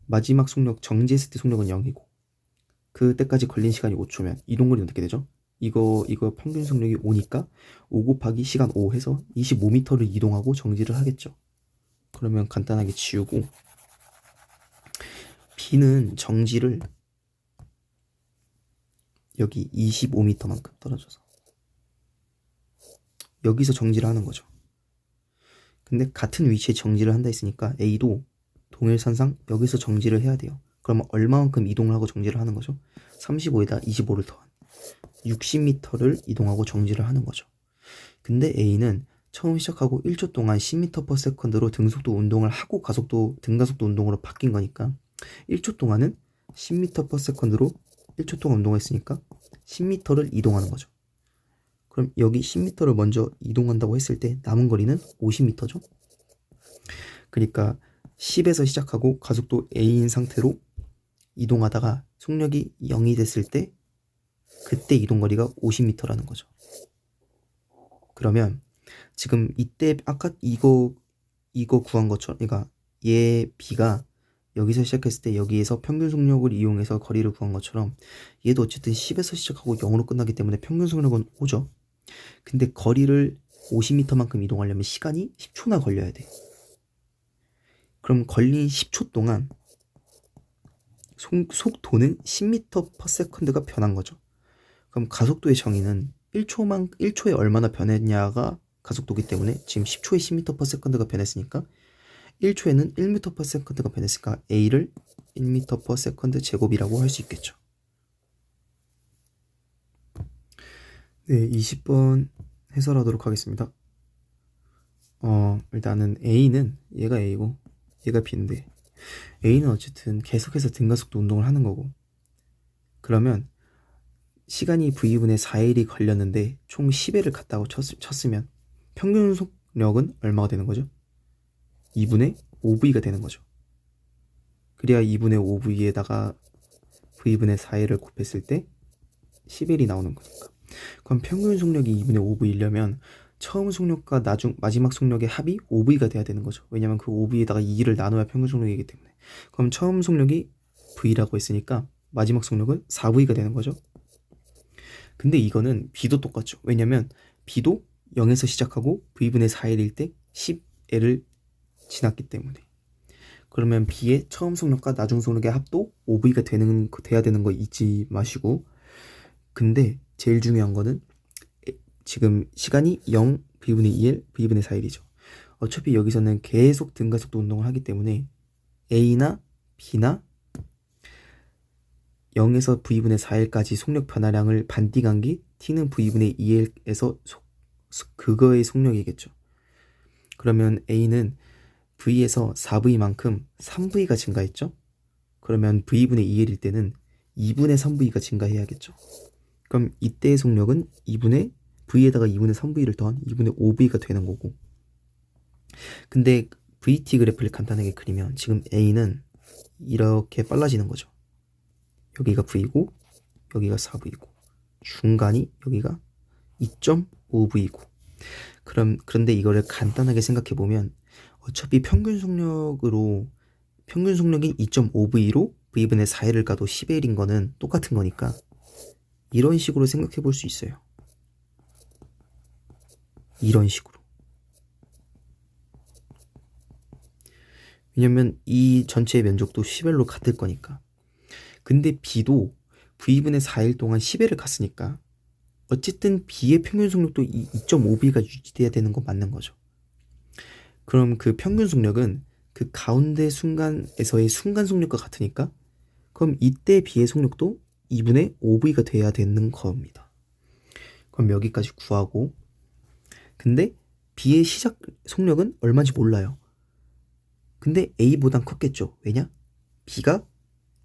마지막 속력, 정지했을 때 속력은 0이고 그때까지 걸린 시간이 5초면 이동거리는 어떻게 되죠? 이거 평균 속력이 5니까 5 곱하기 시간 5 해서 25m를 이동하고 정지를 하겠죠. 그러면 간단하게 지우고 B는 정지를 여기 25m만큼 떨어져서 여기서 정지를 하는 거죠. 근데 같은 위치에 정지를 한다 했으니까 A도 동일선상 여기서 정지를 해야 돼요. 그러면 얼마만큼 이동을 하고 정지를 하는 거죠? 35에다 25를 더한 60m를 이동하고 정지를 하는 거죠. 근데 A는 처음 시작하고 1초 동안 10m/s로 등속도 운동을 하고 등가속도 운동으로 바뀐 거니까 1초 동안은 10m/s로 1초 동안 운동했으니까 10m를 이동하는 거죠. 그럼 여기 10m를 먼저 이동한다고 했을 때 남은 거리는 50m죠. 그러니까 10에서 시작하고 가속도 A인 상태로 이동하다가 속력이 0이 됐을 때 그때 이동거리가 50m라는 거죠. 그러면 지금 이때 아까 이거 구한 것처럼, 그러니까 얘 B가 여기서 시작했을 때 여기에서 평균 속력을 이용해서 거리를 구한 것처럼 얘도 어쨌든 10에서 시작하고 0으로 끝나기 때문에 평균 속력은 5죠. 근데 거리를 50m만큼 이동하려면 시간이 10초나 걸려야 돼. 그럼 걸린 10초 동안 속도는 10m/s가 변한 거죠. 그럼 가속도의 정의는 1초에 얼마나 변했냐가 가속도기 때문에 지금 10초에 10m/s가 변했으니까 1초에는 1m/s가 변했으니까 A를 1m/s 제곱이라고 할 수 있겠죠. 네, 20번 해설하도록 하겠습니다. 일단은 A는 얘가 A고 얘가 B인데 A는 어쨌든 계속해서 등가속도 운동을 하는 거고, 그러면 시간이 V분의 4일이 걸렸는데 총 10회를 갔다고 쳤으면 평균 속력은 얼마가 되는 거죠? 2분의 5V가 되는 거죠. 그래야 2분의 5V에다가 V분의 4일을 곱했을 때 11이 나오는 거니까. 그럼 평균 속력이 2분의 5V이려면 처음 속력과 마지막 속력의 합이 5V가 돼야 되는 거죠. 왜냐면 그 5V에다가 2를 나눠야 평균 속력이기 때문에. 그럼 처음 속력이 V라고 했으니까 마지막 속력은 4V가 되는 거죠. 근데 이거는 B도 똑같죠. 왜냐면 B도 0에서 시작하고 V분의 4일일 때 10L을 지났기 때문에. 그러면 B의 처음 속력과 나중 속력의 합도 5V가 돼야 되는 거 잊지 마시고. 근데 제일 중요한 거는 지금 시간이 0, V분의 2L, V분의 4일이죠. 어차피 여기서는 계속 등가속도 운동을 하기 때문에 A나 B나 0에서 V분의 4일까지 속력 변화량을 반디간기 T는 V분의 2L에서 그거의 속력이겠죠. 그러면 A는 V에서 4V만큼 3V가 증가했죠. 그러면 V분의 2L일 때는 2분의 3V가 증가해야겠죠. 그럼 이때의 속력은 V에다가 2분의 3V를 더한 2분의 5V가 되는 거고. 근데 VT 그래프를 간단하게 그리면 지금 A는 이렇게 빨라지는 거죠. 여기가 V고 여기가 4V고 중간이 여기가 2.5V고. 그런데 이거를 간단하게 생각해 보면 어차피 평균 속력이 2.5V로 V분의 4L을 가도 10L인 거는 똑같은 거니까 이런 식으로 생각해 볼 수 있어요. 이런 식으로. 왜냐면 이 전체의 면적도 10L로 같을 거니까. 근데 B도 V분의 4일 동안 10L을 갔으니까 어쨌든 B의 평균 속력도 2.5V가 유지돼야 되는 거 맞는 거죠. 그럼 그 평균 속력은 그 가운데 순간에서의 순간 속력과 같으니까 그럼 이때 B의 속력도 2분의 5V가 돼야 되는 겁니다. 그럼 여기까지 구하고, 근데 B의 시작 속력은 얼마인지 몰라요. 근데 A보단 컸겠죠. 왜냐? B가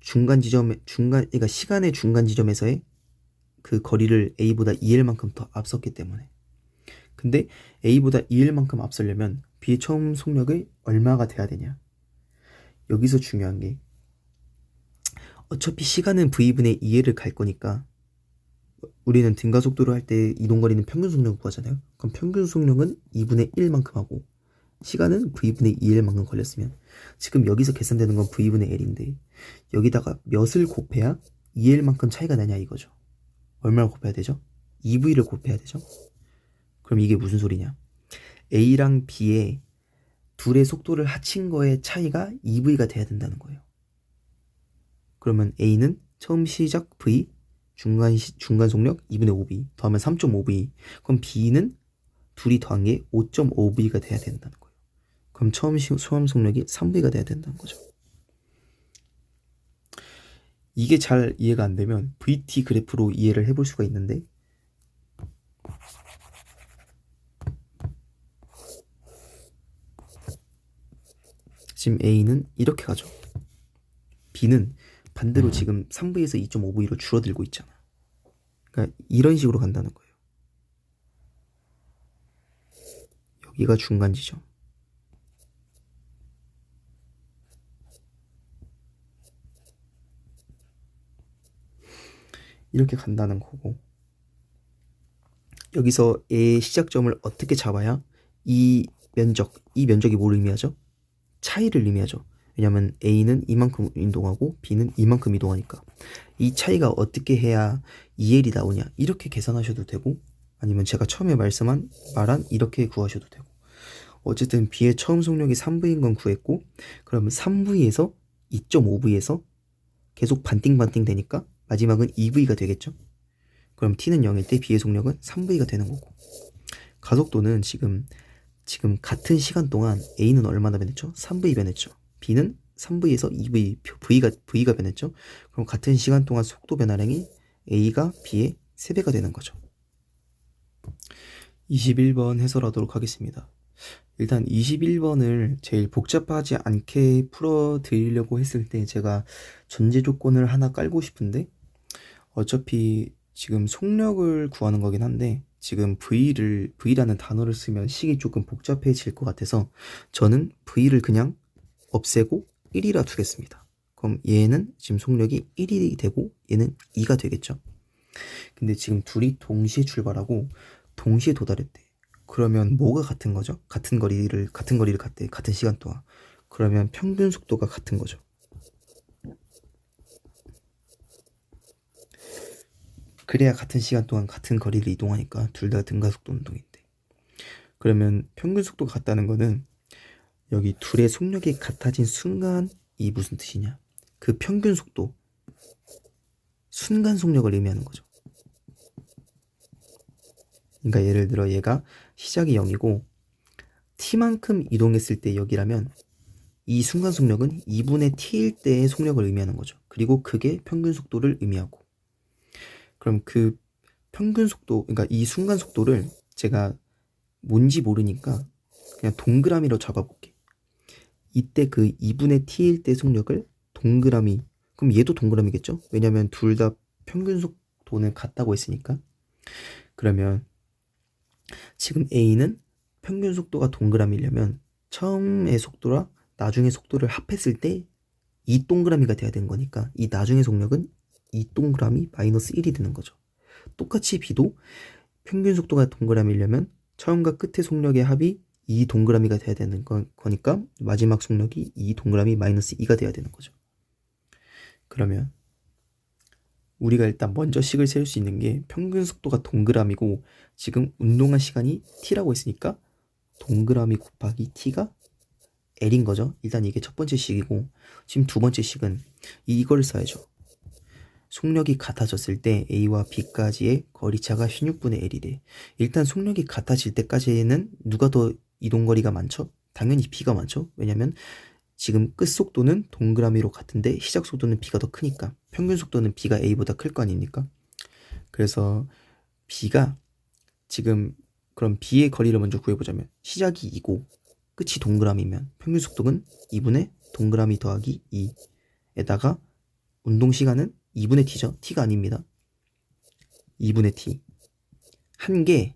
그러니까 시간의 중간 지점에서의 그 거리를 A보다 2L만큼 더 앞섰기 때문에. 근데 A보다 2L만큼 앞서려면 B의 처음 속력이 얼마가 돼야 되냐? 여기서 중요한 게 어차피 시간은 V분의 2L을 갈 거니까 우리는 등가속도를 할 때 이동거리는 평균 속력을 구하잖아요. 그럼 평균 속력은 2분의 1만큼 하고 시간은 V분의 2L만큼 걸렸으면 지금 여기서 계산되는 건 V분의 L인데 여기다가 몇을 곱해야 2L만큼 차이가 나냐 이거죠. 얼마를 곱해야 되죠? 2V를 곱해야 되죠. 그럼 이게 무슨 소리냐? A랑 B의 둘의 속도를 합친 거의 차이가 2V가 돼야 된다는 거예요. 그러면 A는 처음 시작 V, 중간 속력 2분의 5V 더하면 3.5V. 그럼 B는 둘이 더한 게 5.5V가 돼야 된다는 거예요. 그럼 처음 속력이 3V가 돼야 된다는 거죠. 이게 잘 이해가 안 되면 VT 그래프로 이해를 해볼 수가 있는데, 지금 A는 이렇게 가죠. B는 반대로 지금 3V에서 2.5V로 줄어들고 있잖아. 그러니까 이런 식으로 간다는 거예요. 여기가 중간 지점. 이렇게 간다는 거고, 여기서 A의 시작점을 어떻게 잡아야 이 면적이 뭘 의미하죠? 차이를 의미하죠. 왜냐면 A는 이만큼 이동하고 B는 이만큼 이동하니까 이 차이가 어떻게 해야 2L이 나오냐 이렇게 계산하셔도 되고, 아니면 제가 처음에 말한 이렇게 구하셔도 되고, 어쨌든 B의 처음 속력이 3V인 건 구했고, 그러면 3V에서 2.5V에서 계속 반띵반띵 되니까 마지막은 2V가 되겠죠. 그럼 T는 0일 때 B의 속력은 3V가 되는 거고, 가속도는 지금 같은 시간 동안 A는 얼마나 변했죠? 3V 변했죠. B는 3V에서 2V, V가 변했죠. 그럼 같은 시간 동안 속도 변화량이 A가 B의 3배가 되는 거죠. 21번 해설하도록 하겠습니다. 일단 21번을 제일 복잡하지 않게 풀어드리려고 했을 때 제가 전제 조건을 하나 깔고 싶은데, 어차피 지금 속력을 구하는 거긴 한데 지금 V라는 단어를 쓰면 식이 조금 복잡해질 것 같아서 저는 V를 그냥 없애고 1이라 두겠습니다. 그럼 얘는 지금 속력이 1이 되고 얘는 2가 되겠죠. 근데 지금 둘이 동시에 출발하고 동시에 도달했대. 그러면 뭐가 같은 거죠? 같은 거리를 갔대. 같은 시간 동안. 그러면 평균 속도가 같은 거죠. 그래야 같은 시간 동안 같은 거리를 이동하니까 둘 다 등가속도 운동인데. 그러면 평균 속도가 같다는 거는 여기 둘의 속력이 같아진 순간이 무슨 뜻이냐? 그 평균 속도, 순간 속력을 의미하는 거죠. 그러니까 예를 들어 얘가 시작이 0이고 t만큼 이동했을 때 여기라면 이 순간 속력은 2분의 t일 때의 속력을 의미하는 거죠. 그리고 그게 평균 속도를 의미하고, 그럼 그 평균 속도, 그러니까 이 순간 속도를 제가 뭔지 모르니까 그냥 동그라미로 잡아볼게. 이때 그 2분의 t일 때 속력을 동그라미, 그럼 얘도 동그라미겠죠? 왜냐면 둘 다 평균 속도는 같다고 했으니까. 그러면 지금 A는 평균 속도가 동그라미려면 처음의 속도랑 나중의 속도를 합했을 때 이 동그라미가 돼야 되는 거니까 이 나중의 속력은 이 동그라미 마이너스 1이 되는 거죠. 똑같이 B도 평균 속도가 동그라미려면 처음과 끝의 속력의 합이 이 동그라미가 돼야 되는 거니까 마지막 속력이 이 동그라미 마이너스 2가 돼야 되는 거죠. 그러면 우리가 일단 먼저 식을 세울 수 있는 게 평균 속도가 동그라미고 지금 운동한 시간이 t라고 했으니까 동그라미 곱하기 t가 L인 거죠. 일단 이게 첫 번째 식이고, 지금 두 번째 식은 이걸 써야죠. 속력이 같아졌을 때 A와 B까지의 거리차가 16분의 L이래. 일단 속력이 같아질 때까지는 누가 더 이동거리가 많죠? 당연히 B가 많죠. 왜냐면 지금 끝 속도는 동그라미로 같은데 시작 속도는 B가 더 크니까 평균 속도는 B가 A보다 클 거 아닙니까? 그래서 B가 지금, 그럼 B의 거리를 먼저 구해보자면 시작이 2고 끝이 동그라미면 평균 속도는 2분의 동그라미 더하기 2에다가 운동 시간은 2분의 t죠. t가 아닙니다. 2분의 t. 한 게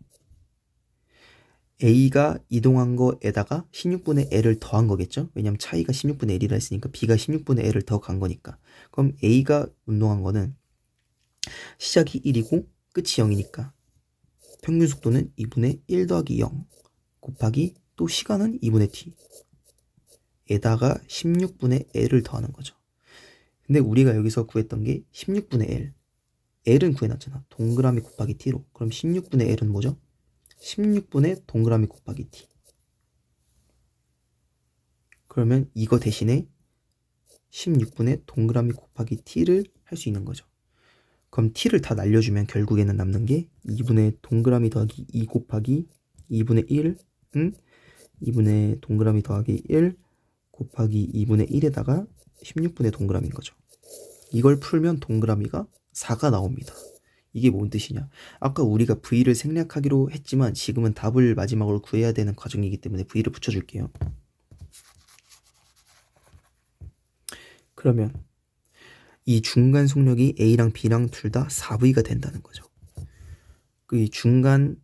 A가 이동한 거에다가 16분의 L을 더한 거겠죠. 왜냐면 차이가 16분의 L이라 했으니까 B가 16분의 L을 더 간 거니까. 그럼 A가 운동한 거는 시작이 1이고 끝이 0이니까 평균 속도는 2분의 1 더하기 0 곱하기 또 시간은 2분의 t 에다가 16분의 L을 더하는 거죠. 근데 우리가 여기서 구했던 게 16분의 L. L은 구해놨잖아. 동그라미 곱하기 t로. 그럼 16분의 L은 뭐죠? 16분의 동그라미 곱하기 t. 그러면 이거 대신에 16분의 동그라미 곱하기 t를 할 수 있는 거죠. 그럼 t를 다 날려주면 결국에는 남는 게 2분의 동그라미 더하기 2 곱하기 2분의 1은 2분의 동그라미 더하기 1 곱하기 2분의 1에다가 16분의 동그라미인 거죠. 이걸 풀면 동그라미가 4가 나옵니다. 이게 뭔 뜻이냐? 아까 우리가 V를 생략하기로 했지만 지금은 답을 마지막으로 구해야 되는 과정이기 때문에 V를 붙여줄게요. 그러면 이 중간 속력이 A랑 B랑 둘 다 4V가 된다는 거죠. 그 중간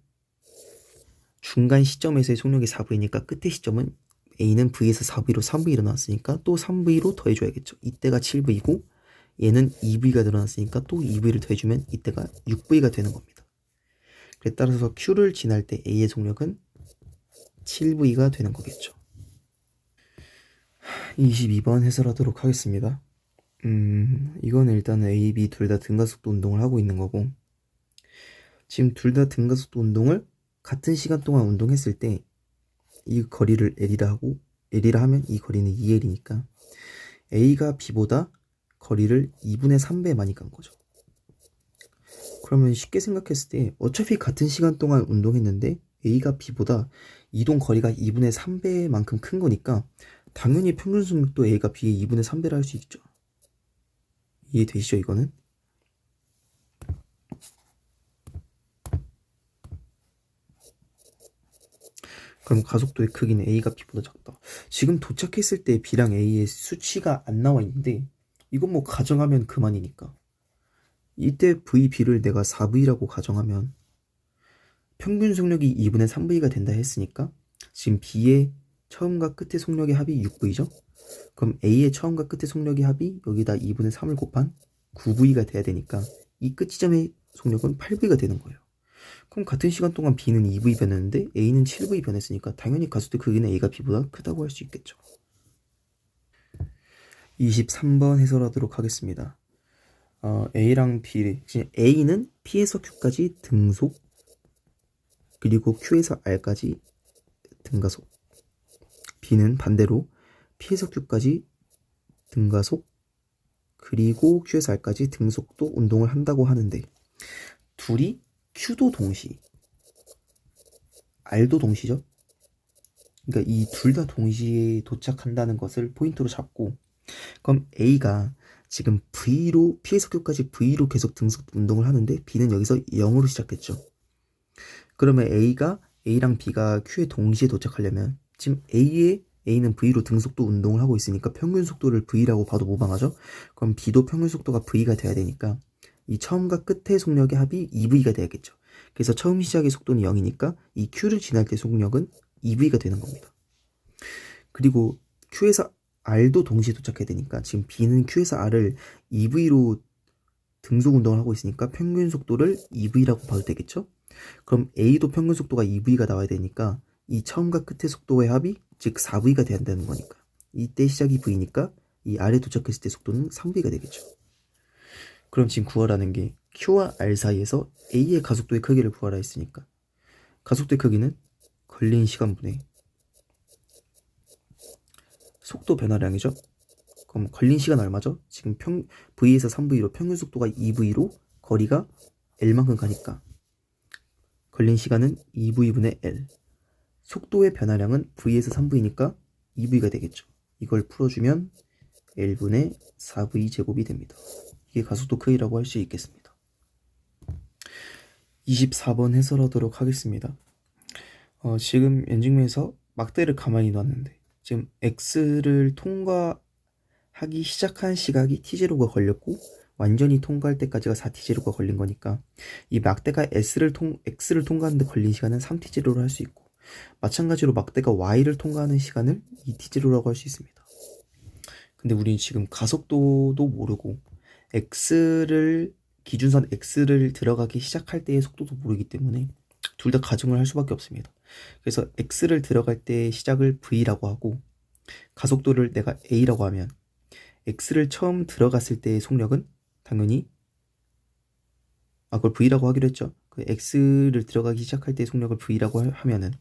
시점에서의 속력이 4V니까 끝의 시점은 A는 V에서 4V로 3V로 나왔으니까 또 3V로 더해줘야겠죠. 이때가 7V고 얘는 2V가 늘어났으니까 또 2V를 더해주면 이때가 6V가 되는 겁니다. 그래 따라서 Q를 지날 때 A의 속력은 7V가 되는 거겠죠. 22번 해설하도록 하겠습니다. 이거는 일단은 A, B 둘 다 등가속도 운동을 하고 있는 거고, 지금 둘 다 등가속도 운동을 같은 시간 동안 운동했을 때 이 거리를 L이라 하면 이 거리는 2L이니까 A가 B보다 거리를 2분의 3배 많이 간 거죠. 그러면 쉽게 생각했을 때 어차피 같은 시간 동안 운동했는데 A가 B보다 이동 거리가 2분의 3배만큼 큰 거니까 당연히 평균 속력도 A가 B의 2분의 3배라 할 수 있죠. 이해되시죠, 이거는? 그럼 가속도의 크기는 A가 B보다 작다. 지금 도착했을 때 B랑 A의 수치가 안 나와 있는데 이건 뭐 가정하면 그만이니까. 이때 VB를 내가 4V라고 가정하면 평균 속력이 2분의 3V가 된다 했으니까 지금 B의 처음과 끝의 속력의 합이 6V죠? 그럼 A의 처음과 끝의 속력의 합이 여기다 2분의 3을 곱한 9V가 돼야 되니까 이 끝 지점의 속력은 8V가 되는 거예요. 그럼 같은 시간 동안 B는 2V 변했는데 A는 7V 변했으니까 당연히 가속도 크기는 A가 B보다 크다고 할 수 있겠죠. 23번 해설하도록 하겠습니다. A랑 B, A는 P에서 Q까지 등속, 그리고 Q에서 R까지 등가속. B는 반대로 P에서 Q까지 등가속, 그리고 Q에서 R까지 등속도 운동을 한다고 하는데 둘이 Q도 동시, R도 동시죠. 그러니까 이 둘 다 동시에 도착한다는 것을 포인트로 잡고, 그럼 A가 지금 V로 P에서 Q까지 V로 계속 등속 운동을 하는데 B는 여기서 0으로 시작했죠. 그러면 A랑 B가 Q에 동시에 도착하려면 지금 A는 V로 등속도 운동을 하고 있으니까 평균 속도를 V라고 봐도 무방하죠. 그럼 B도 평균 속도가 V가 돼야 되니까 이 처음과 끝의 속력의 합이 2V가 돼야겠죠. 그래서 처음 시작의 속도는 0이니까 이 Q를 지날 때 속력은 2V가 되는 겁니다. 그리고 Q에서 R도 동시에 도착해야 되니까 지금 B는 Q에서 R을 2V로 등속 운동을 하고 있으니까 평균 속도를 2V라고 봐도 되겠죠. 그럼 A도 평균 속도가 2V가 나와야 되니까 이 처음과 끝의 속도의 합이 즉 4V가 돼야 한다는 거니까 이때 시작이 V니까 이 R에 도착했을 때 속도는 3V가 되겠죠. 그럼 지금 구하라는 게 Q와 R 사이에서 A의 가속도의 크기를 구하라 했으니까 가속도의 크기는 걸린 시간분의 속도 변화량이죠. 그럼 걸린 시간 얼마죠? 지금 V에서 3V로 평균 속도가 2V로 거리가 L만큼 가니까 걸린 시간은 2V분의 L. 속도의 변화량은 V에서 3V니까 2V가 되겠죠. 이걸 풀어주면 L분의 4V 제곱이 됩니다. 이게 가속도 크기라고 할 수 있겠습니다. 24번 해설하도록 하겠습니다. 지금 엔직맨에서 막대를 가만히 놨는데 지금 X를 통과하기 시작한 시각이 T0가 걸렸고 완전히 통과할 때까지가 4T0가 걸린 거니까 이 막대가 X를 통과하는데 걸린 시간은 3T0로 할 수 있고 마찬가지로 막대가 Y를 통과하는 시간을 2T0라고 할 수 있습니다. 근데 우리는 지금 가속도도 모르고 기준선 X를 들어가기 시작할 때의 속도도 모르기 때문에 둘 다 가정을 할 수밖에 없습니다. 그래서 X를 들어갈 때의 시작을 V라고 하고 가속도를 내가 A라고 하면 X를 처음 들어갔을 때의 속력은 당연히 그걸 V라고 하기로 했죠. 그 X를 들어가기 시작할 때의 속력을 V라고 하면은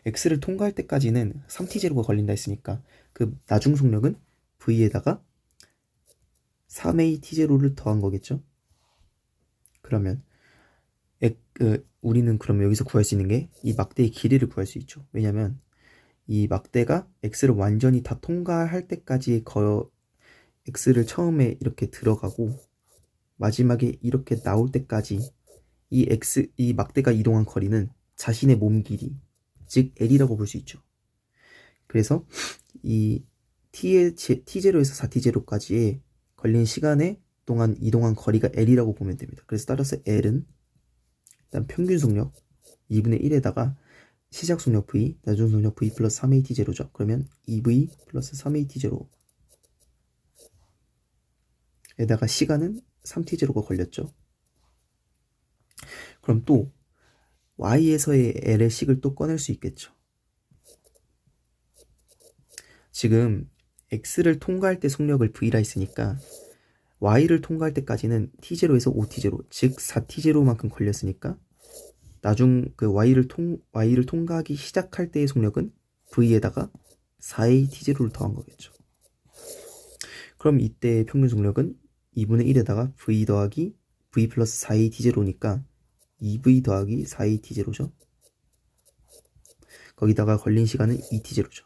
X를 통과할 때까지는 3T0가 걸린다 했으니까 그 나중 속력은 V에다가 3AT0를 더한 거겠죠. 그러면 우리는 그럼 여기서 구할 수 있는 게 이 막대의 길이를 구할 수 있죠. 왜냐면 이 막대가 X를 완전히 다 통과할 때까지 X를 처음에 이렇게 들어가고 마지막에 이렇게 나올 때까지 이 막대가 이동한 거리는 자신의 몸 길이, 즉 L이라고 볼 수 있죠. 그래서 이 T0에서 4T0까지의 걸린 시간에 동안 이동한 거리가 L이라고 보면 됩니다. 그래서 따라서 L은 일단 평균 속력 2분의 1에다가 시작 속력 V, 나중 속력 V 플러스 3AT0죠. 그러면 2V 플러스 3AT0 에다가 시간은 3T0가 걸렸죠. 그럼 또 Y에서의 L의 식을 또 꺼낼 수 있겠죠. 지금 X를 통과할 때 속력을 V라 했으니까 Y를 통과할 때까지는 T0에서 5T0, 즉 4T0만큼 걸렸으니까 나중 그 Y를 통과하기 시작할 때의 속력은 V에다가 4A T0를 더한 거겠죠. 그럼 이때 평균 속력은 2분의 1에다가 V 더하기 V 플러스 4A T0니까 2V 더하기 4A T0죠. 거기다가 걸린 시간은 2T0죠.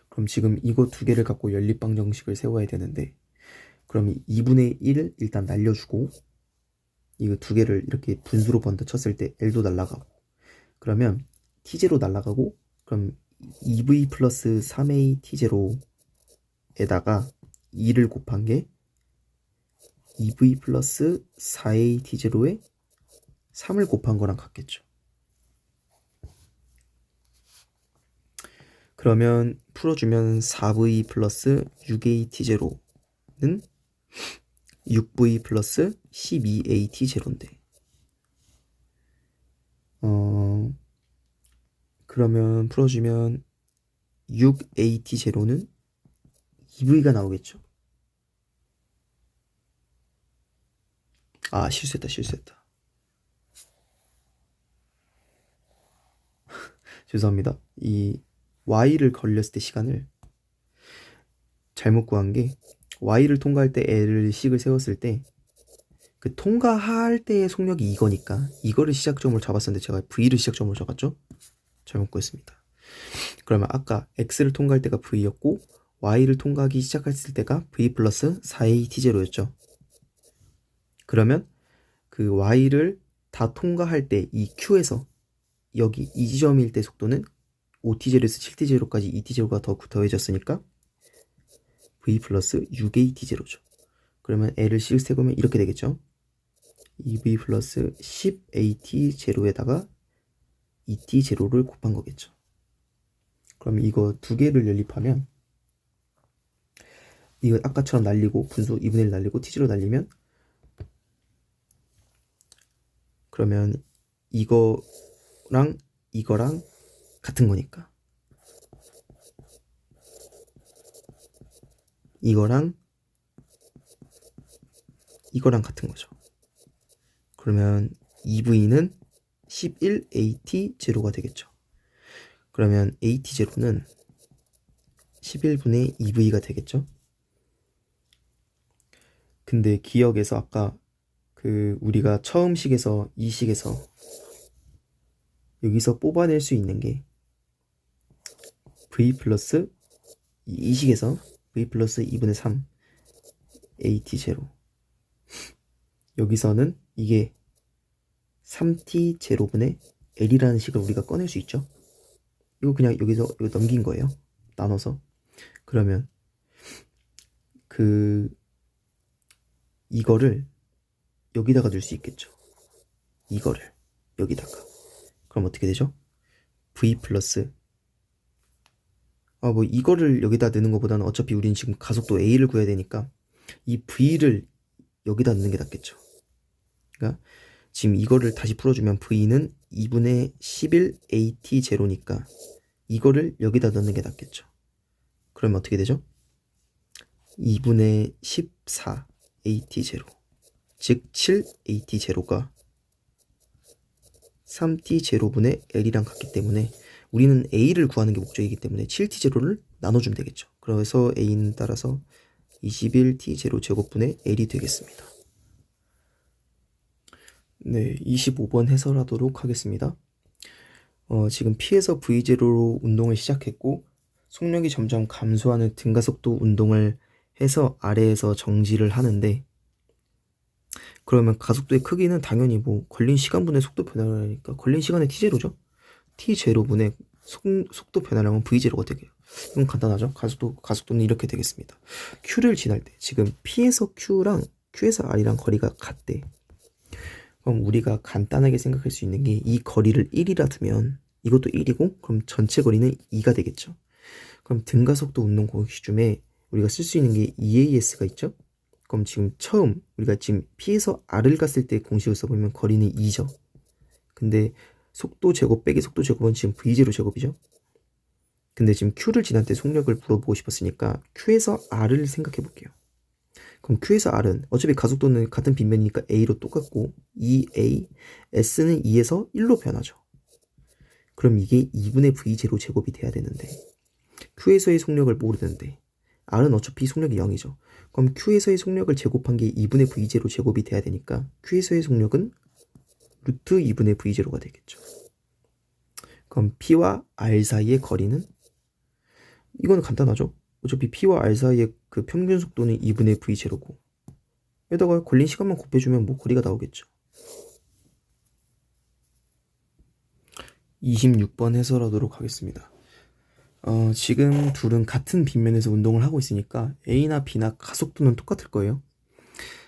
그럼 지금 이거 두 개를 갖고 연립방 정식을 세워야 되는데, 그럼 2분의 1을 일단 날려주고 이거 두 개를 이렇게 분수로 번더 쳤을 때 L도 날아가고, 그러면 T0 날아가고, 그럼 2V 플러스 3A T0에다가 2를 곱한 게 2V 플러스 4A T0에 3을 곱한 거랑 같겠죠. 그러면 풀어주면 4V 플러스 6A T0는 6V 플러스 12A T0인데, 그러면 풀어주면 6A T0는 2V가 나오겠죠. 아, 실수했다. 죄송합니다. 이 Y를 걸렸을 때 시간을 잘못 구한 게, Y를 통과할 때 L을 식을 세웠을 때 그 통과할 때의 속력이 이거니까 이거를 시작점으로 잡았었는데 제가 V를 시작점으로 잡았죠? 잘못 구했습니다. 그러면 아까 X를 통과할 때가 V였고 Y를 통과하기 시작했을 때가 V 플러스 4A T0였죠. 그러면 그 Y를 다 통과할 때 이 Q에서 여기 이 지점일 때 속도는 5T0에서 7T0까지 2T0가 더 더해졌으니까 V 플러스 6A T0죠. 그러면 L을 씩 세우면 이렇게 되겠죠. 2V 플러스 10A T0에다가 2T0를 곱한 거겠죠. 그럼 이거 두 개를 연립하면 이거 아까처럼 날리고 분수 2분의 1 날리고 T0 날리면, 그러면 이거랑 이거랑 같은 거니까 이거랑 이거랑 같은 거죠. 그러면 2V는 11AT0가 되겠죠. 그러면 AT0는 11분의 2V가 되겠죠. 근데 기억에서 아까 그 우리가 처음 식에서 이 식에서 여기서 뽑아낼 수 있는 게 V 플러스 이 식에서 V 플러스 2분의 3 AT0, 여기서는 이게 3T0분의 L이라는 식을 우리가 꺼낼 수 있죠. 이거 그냥 여기서 이거 넘긴 거예요. 나눠서. 그러면 이거를 여기다가 넣을 수 있겠죠. 이거를 여기다가. 그럼 어떻게 되죠? V 플러스 뭐 이거를 여기다 넣는 것보다는 어차피 우리는 지금 가속도 A를 구해야 되니까 이 V를 여기다 넣는 게 낫겠죠. 그러니까 지금 이거를 다시 풀어주면 V는 2분의 11AT0니까 이거를 여기다 넣는 게 낫겠죠. 그러면 어떻게 되죠? 2분의 14AT0, 즉 7AT0가 3T0분의 L이랑 같기 때문에 우리는 A를 구하는 게 목적이기 때문에 7T0를 나눠주면 되겠죠. 그래서 A는 따라서 21T0 제곱분의 L이 되겠습니다. 네, 25번 해설하도록 하겠습니다. 지금 P에서 V0로 운동을 시작했고 속력이 점점 감소하는 등가속도 운동을 해서 아래에서 정지를 하는데, 그러면 가속도의 크기는 당연히 뭐 걸린 시간분의 속도 변화라니까 걸린 시간의 T0죠. T0분의 속도 변화량은 V0가 되게요. 이건 간단하죠. 가속도는 이렇게 되겠습니다. Q를 지날 때 지금 P에서 Q랑 Q에서 R이랑 거리가 같대. 그럼 우리가 간단하게 생각할 수 있는 게 이 거리를 1이라 두면 이것도 1이고 그럼 전체 거리는 2가 되겠죠. 그럼 등가속도 운동 공식 중에 우리가 쓸 수 있는 게 EAS가 있죠. 그럼 지금 처음 우리가 지금 P에서 R을 갔을 때 공식을 써보면 거리는 2죠. 근데 속도 제곱 빼기 속도 제곱은 지금 V0 제곱이죠. 근데 지금 Q를 지날 때 속력을 물어보고 싶었으니까 Q에서 R을 생각해 볼게요. 그럼 Q에서 R은 어차피 가속도는 같은 빗면이니까 A로 똑같고 2A, S는 2에서 1로 변하죠. 그럼 이게 2분의 V0 제곱이 돼야 되는데 Q에서의 속력을 모르는데 R은 어차피 속력이 0이죠. 그럼 Q에서의 속력을 제곱한 게 2분의 V0 제곱이 돼야 되니까 Q에서의 속력은 루트 2분의 V0가 되겠죠. 그럼 P와 R 사이의 거리는 이거는 간단하죠. 어차피 P와 R 사이의 그 평균 속도는 2분의 V0고 여기다가 걸린 시간만 곱해주면 뭐 거리가 나오겠죠. 26번 해설하도록 하겠습니다. 지금 둘은 같은 빗면에서 운동을 하고 있으니까 A나 B나 가속도는 똑같을 거예요.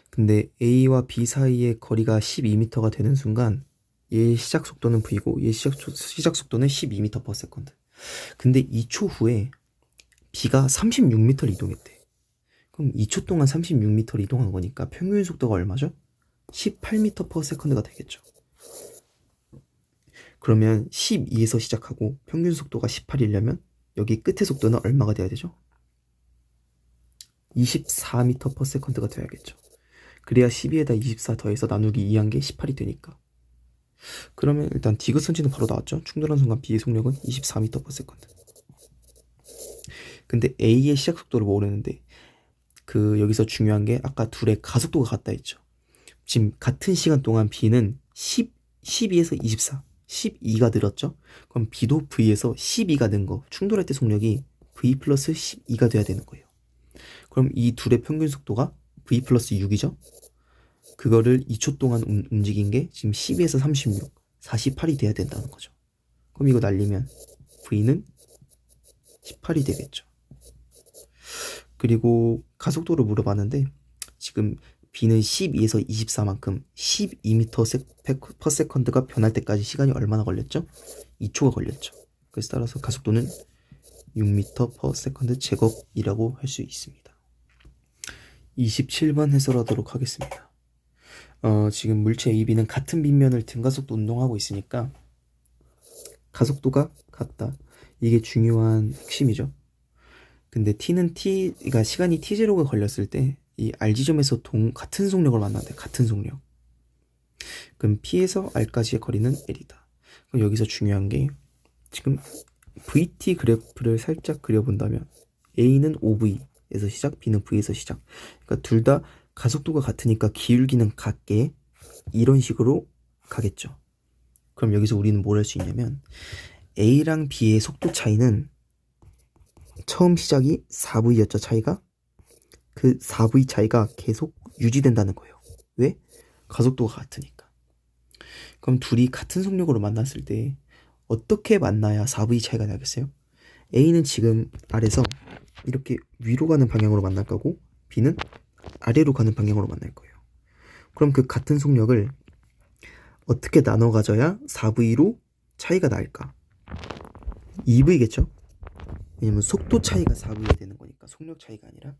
근데 A와 B 사이의 거리가 12m가 되는 순간 얘의 시작 속도는 V고 얘의 시작 속도는 12m/s. 근데 2초 후에 B가 36m를 이동했대. 그럼 2초 동안 36m를 이동한 거니까 평균 속도가 얼마죠? 18m/s가 되겠죠. 그러면 12에서 시작하고 평균 속도가 18이려면 여기 끝의 속도는 얼마가 돼야 되죠? 24m/s가 돼야겠죠. 그래야 12에다 24 더해서 나누기 2한 게 18이 되니까. 그러면 일단 디귿선지는 바로 나왔죠. 충돌한 순간 B의 속력은 24m/s. 근데 A의 시작 속도를 모르는데 여기서 중요한 게 아까 둘의 가속도가 같다 했죠. 지금 같은 시간 동안 B는 12에서 24, 12가 늘었죠. 그럼 B도 V에서 12가 는 거, 충돌할 때 속력이 V 플러스 12가 돼야 되는 거예요. 그럼 이 둘의 평균 속도가 V 플러스 6이죠. 그거를 2초 동안 움직인 게 지금 12에서 36, 48이 돼야 된다는 거죠. 그럼 이거 날리면 V는 18이 되겠죠. 그리고 가속도를 물어봤는데 지금 B는 12에서 24만큼 12m/s가 변할 때까지 시간이 얼마나 걸렸죠? 2초가 걸렸죠. 그래서 따라서 가속도는 6m/s 제곱이라고 할 수 있습니다. 27번 해설하도록 하겠습니다. 지금 물체 AB는 같은 빗면을 등가속도 운동하고 있으니까 가속도가 같다. 이게 중요한 핵심이죠. 근데 그러니까 시간이 t0가 걸렸을 때 이 R 지점에서 같은 속력을 만나는데 같은 속력. 그럼 P에서 R까지의 거리는 L이다. 그럼 여기서 중요한 게 지금 VT 그래프를 살짝 그려본다면 A는 OV에서 시작, B는 V에서 시작. 그러니까 둘 다 가속도가 같으니까 기울기는 같게 이런 식으로 가겠죠. 그럼 여기서 우리는 뭘 할 수 있냐면 A랑 B의 속도 차이는 처음 시작이 4V였죠. 차이가 그 4V 차이가 계속 유지된다는 거예요. 왜? 가속도가 같으니까. 그럼 둘이 같은 속력으로 만났을 때 어떻게 만나야 4V 차이가 나겠어요? A는 지금 아래서 이렇게 위로 가는 방향으로 만날 거고 B는 아래로 가는 방향으로 만날 거예요. 그럼 그 같은 속력을 어떻게 나눠 가져야 4V로 차이가 날까? 2V겠죠? 왜냐면 속도 차이가 4V가 되는 거니까 속력 차이가 아니라.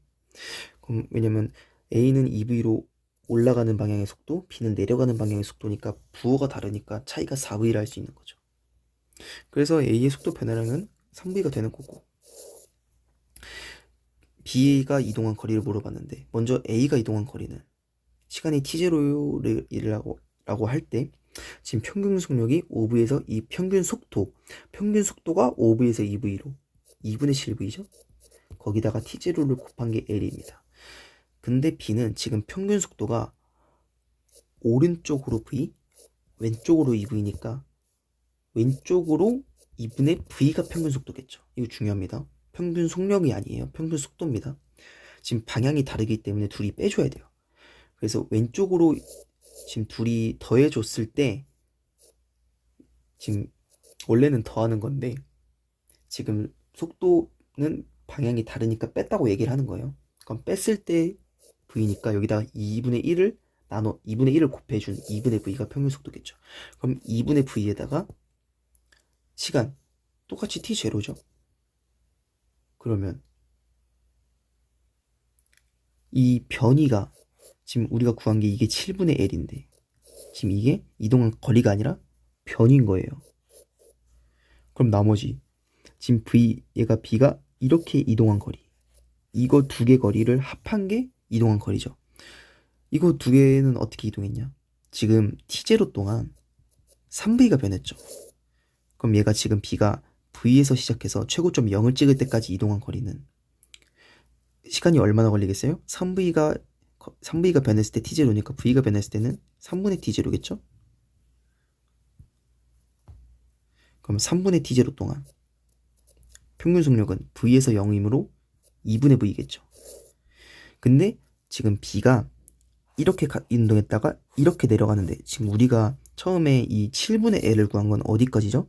그럼 왜냐면 A는 2V로 올라가는 방향의 속도, B는 내려가는 방향의 속도니까 부호가 다르니까 차이가 4V를 할 수 있는 거죠. 그래서 A의 속도 변화량은 3V가 되는 거고 B가 이동한 거리를 물어봤는데 먼저 A가 이동한 거리는 시간이 t0라고 할 때 지금 평균 속력이 5V에서 이 평균 속도가 5V에서 2V로 2분의 7V죠. 거기다가 t0를 곱한 게 L입니다. 근데 B는 지금 평균 속도가 오른쪽으로 V, 왼쪽으로 2V니까 왼쪽으로 2분의 V가 평균 속도겠죠. 이거 중요합니다. 평균 속력이 아니에요. 평균 속도입니다. 지금 방향이 다르기 때문에 둘이 빼줘야 돼요. 그래서 왼쪽으로 지금 둘이 더해줬을 때 지금 원래는 더하는 건데 지금 속도는 방향이 다르니까 뺐다고 얘기를 하는 거예요. 그럼 뺐을 때 V니까 여기다 2분의 1을 곱해준 2분의 V가 평균 속도겠죠. 그럼 2분의 V에다가 시간 똑같이 t0죠. 그러면 이 변이가 지금 우리가 구한 게 이게 7분의 L인데 지금 이게 이동한 거리가 아니라 변인 거예요. 그럼 나머지 지금 얘가 B가 이렇게 이동한 거리, 이거 두 개 거리를 합한 게 이동한 거리죠. 이거 두 개는 어떻게 이동했냐? 지금 t0 동안 3V가 변했죠. 그럼 얘가 지금 B가 V에서 시작해서 최고점 0을 찍을 때까지 이동한 거리는 시간이 얼마나 걸리겠어요? 3V가 변했을 때 T0니까 V가 변했을 때는 3분의 T0겠죠? 그럼 3분의 T0 동안 평균 속력은 V에서 0이므로 2분의 V겠죠. 근데 지금 B가 이렇게 이동했다가 이렇게 내려가는데 지금 우리가 처음에 이 7분의 L을 구한 건 어디까지죠?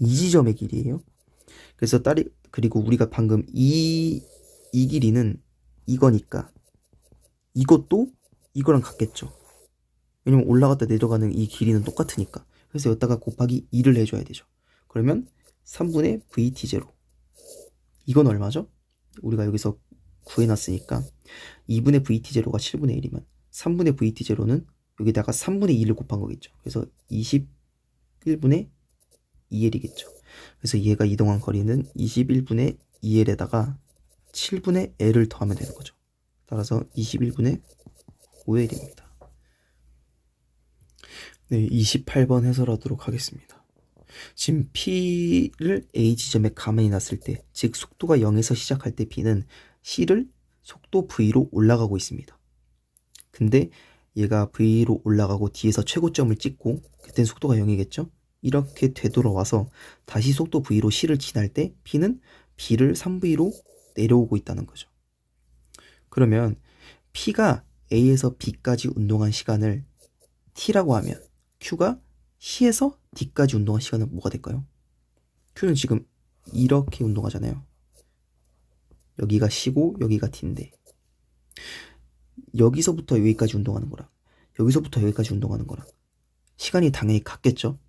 이 지점의 길이에요. 그래서 그리고 우리가 방금 이 길이는 이거니까 이것도 이거랑 같겠죠. 왜냐면 올라갔다 내려가는 이 길이는 똑같으니까. 그래서 여기다가 곱하기 2를 해줘야 되죠. 그러면 3분의 VT0. 이건 얼마죠? 우리가 여기서 구해놨으니까 2분의 VT0가 7분의 1이면 3분의 VT0는 여기다가 3분의 2를 곱한 거겠죠. 그래서 21분의 2L이겠죠. 그래서 얘가 이동한 거리는 21분의 2L에다가 7분의 L을 더하면 되는 거죠. 따라서 21분의 5L입니다. 네, 28번 해설하도록 하겠습니다. 지금 P를 A 지점에 가만히 놨을 때, 즉 속도가 0에서 시작할 때 B는 C를 속도 V로 올라가고 있습니다. 근데 얘가 V로 올라가고 뒤에서 최고점을 찍고 그땐 속도가 0이겠죠? 이렇게 되돌아와서 다시 속도 V로 C를 지날 때 P는 B를 3V로 내려오고 있다는 거죠. 그러면 P가 A에서 B까지 운동한 시간을 T라고 하면 Q가 C에서 D까지 운동한 시간은 뭐가 될까요? Q는 지금 이렇게 운동하잖아요. 여기가 C고 여기가 D인데 여기서부터 여기까지 운동하는 거랑 여기서부터 여기까지 운동하는 거랑 시간이 당연히 같겠죠.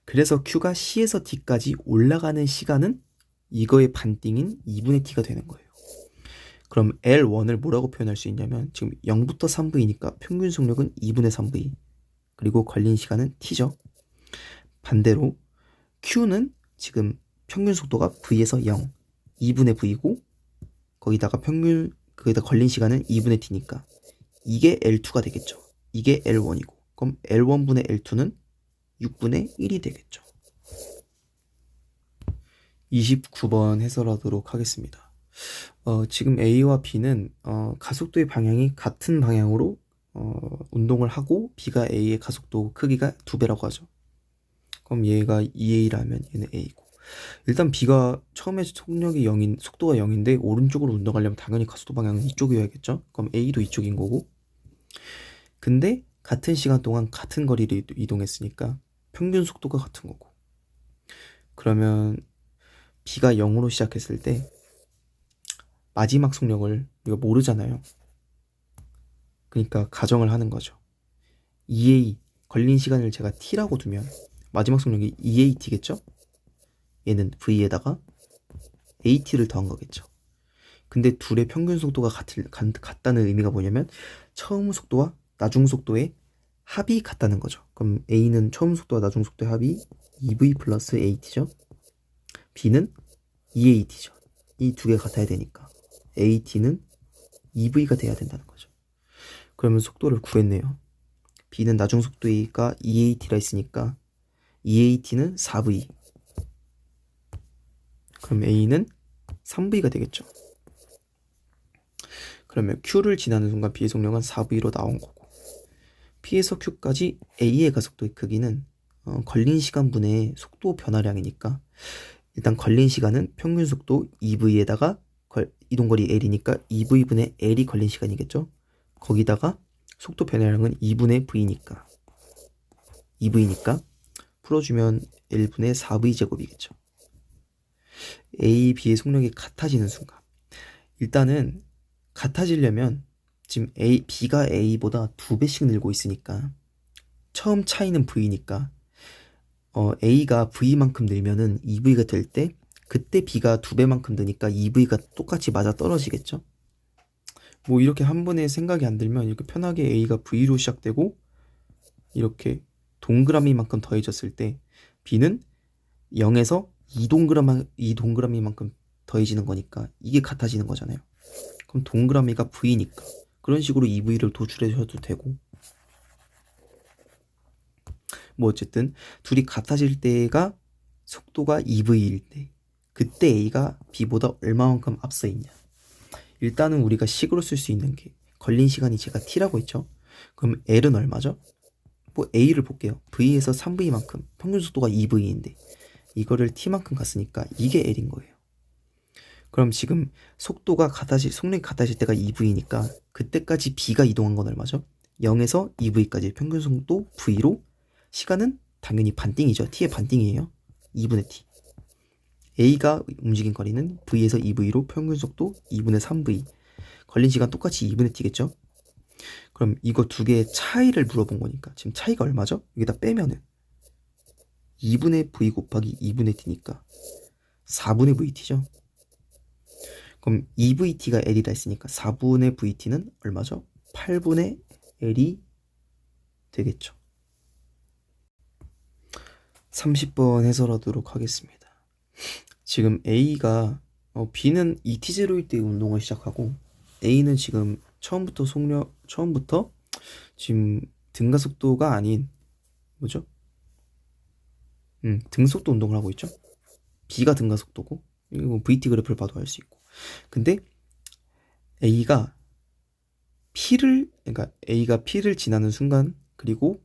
그래서 Q가 C에서 D까지 올라가는 시간은 이거의 반띵인 2분의 T가 되는 거예요. 그럼 L1을 뭐라고 표현할 수 있냐면 지금 0부터 3V니까 평균 속력은 2분의 3V 그리고 걸린 시간은 T죠. 반대로 Q는 지금 평균 속도가 V에서 0, 2분의 V고 거기다가 걸린 시간은 2분의 T니까 이게 L2가 되겠죠. 이게 L1이고 그럼 L1분의 L2는 6분의 1이 되겠죠. 29번 해설하도록 하겠습니다. 지금 A와 B는 가속도의 방향이 같은 방향으로 운동을 하고 B가 A의 가속도 크기가 2배라고 하죠. 그럼 얘가 2A라면 얘는 A고 일단 B가 처음에 속도가 0인데 오른쪽으로 운동하려면 당연히 가속도 방향은 이쪽이어야겠죠. 그럼 A도 이쪽인 거고 근데 같은 시간 동안 같은 거리를 이동했으니까 평균 속도가 같은 거고 그러면 B가 0으로 시작했을 때 마지막 속력을 우리가 모르잖아요. 그러니까 가정을 하는 거죠. 2A 걸린 시간을 제가 T라고 두면 마지막 속력이 2AT겠죠? 얘는 V에다가 AT를 더한 거겠죠. 근데 둘의 평균 속도가 같다는 의미가 뭐냐면 처음 속도와 나중 속도의 합이 같다는 거죠. 그럼 A는 처음 속도와 나중 속도의 합이 2V 플러스 AT죠. B는 2AT죠. 이 두 개가 같아야 되니까 AT는 2V가 돼야 된다는 거죠. 그러면 속도를 구했네요. B는 나중 속도가 2AT라 했으니까 2AT는 4V 그럼 A는 3V가 되겠죠. 그러면 Q를 지나는 순간 B의 속력은 4V로 나온 거고 P에서 Q까지 A의 가속도의 크기는 걸린 시간분의 속도 변화량이니까 일단 걸린 시간은 평균 속도 2V에다가 이동거리 L이니까 2V분의 L이 걸린 시간이겠죠. 거기다가 속도 변화량은 2분의 V니까 풀어주면 L분의 4V제곱이겠죠. A, B의 속력이 같아지는 순간 일단은 같아지려면 지금 B가 A보다 2배씩 늘고 있으니까 처음 차이는 V니까 A가 V만큼 늘면은 2V가 될 때 그때 B가 2배만큼 느니까 2V가 똑같이 맞아 떨어지겠죠. 뭐 이렇게 한 번에 생각이 안 들면 이렇게 편하게 A가 V로 시작되고 이렇게 동그라미만큼 더해졌을 때 B는 0에서 2동그라미만큼 더해지는 거니까 이게 같아지는 거잖아요. 그럼 동그라미가 V니까 그런 식으로 2V를 도출해 줘도 되고 뭐 어쨌든 둘이 같아질 때가 속도가 2v일 때 그때 a가 b보다 얼마만큼 앞서 있냐. 일단은 우리가 식으로 쓸 수 있는 게 걸린 시간이 제가 t라고 했죠. 그럼 l은 얼마죠? 뭐 a를 볼게요. v에서 3v만큼 평균 속도가 2v인데 이거를 t만큼 갔으니까 이게 l인 거예요. 그럼 지금 속력이 같아질 때가 2v니까 그때까지 b가 이동한 건 얼마죠? 0에서 2v까지 평균 속도 v로 시간은 당연히 반띵이죠. t의 반띵이에요. 2분의 t. a가 움직인 거리는 v에서 2v로 평균 속도 2분의 3v. 걸린 시간 똑같이 2분의 t겠죠? 그럼 이거 두 개의 차이를 물어본 거니까 지금 차이가 얼마죠? 여기다 빼면은 2분의 v 곱하기 2분의 t니까 4분의 vt죠. 그럼 2vt가 l이라 했으니까 4분의 vt는 얼마죠? 8분의 l이 되겠죠. 30번 해설하도록 하겠습니다. 지금 A가 B는 ET0일 때 운동을 시작하고 A는 지금 처음부터 지금 등가속도가 아닌 뭐죠? 등속도 운동을 하고 있죠. B가 등가속도고 이거 VT 그래프를 봐도 알 수 있고. 근데 A가 P를 지나는 순간 그리고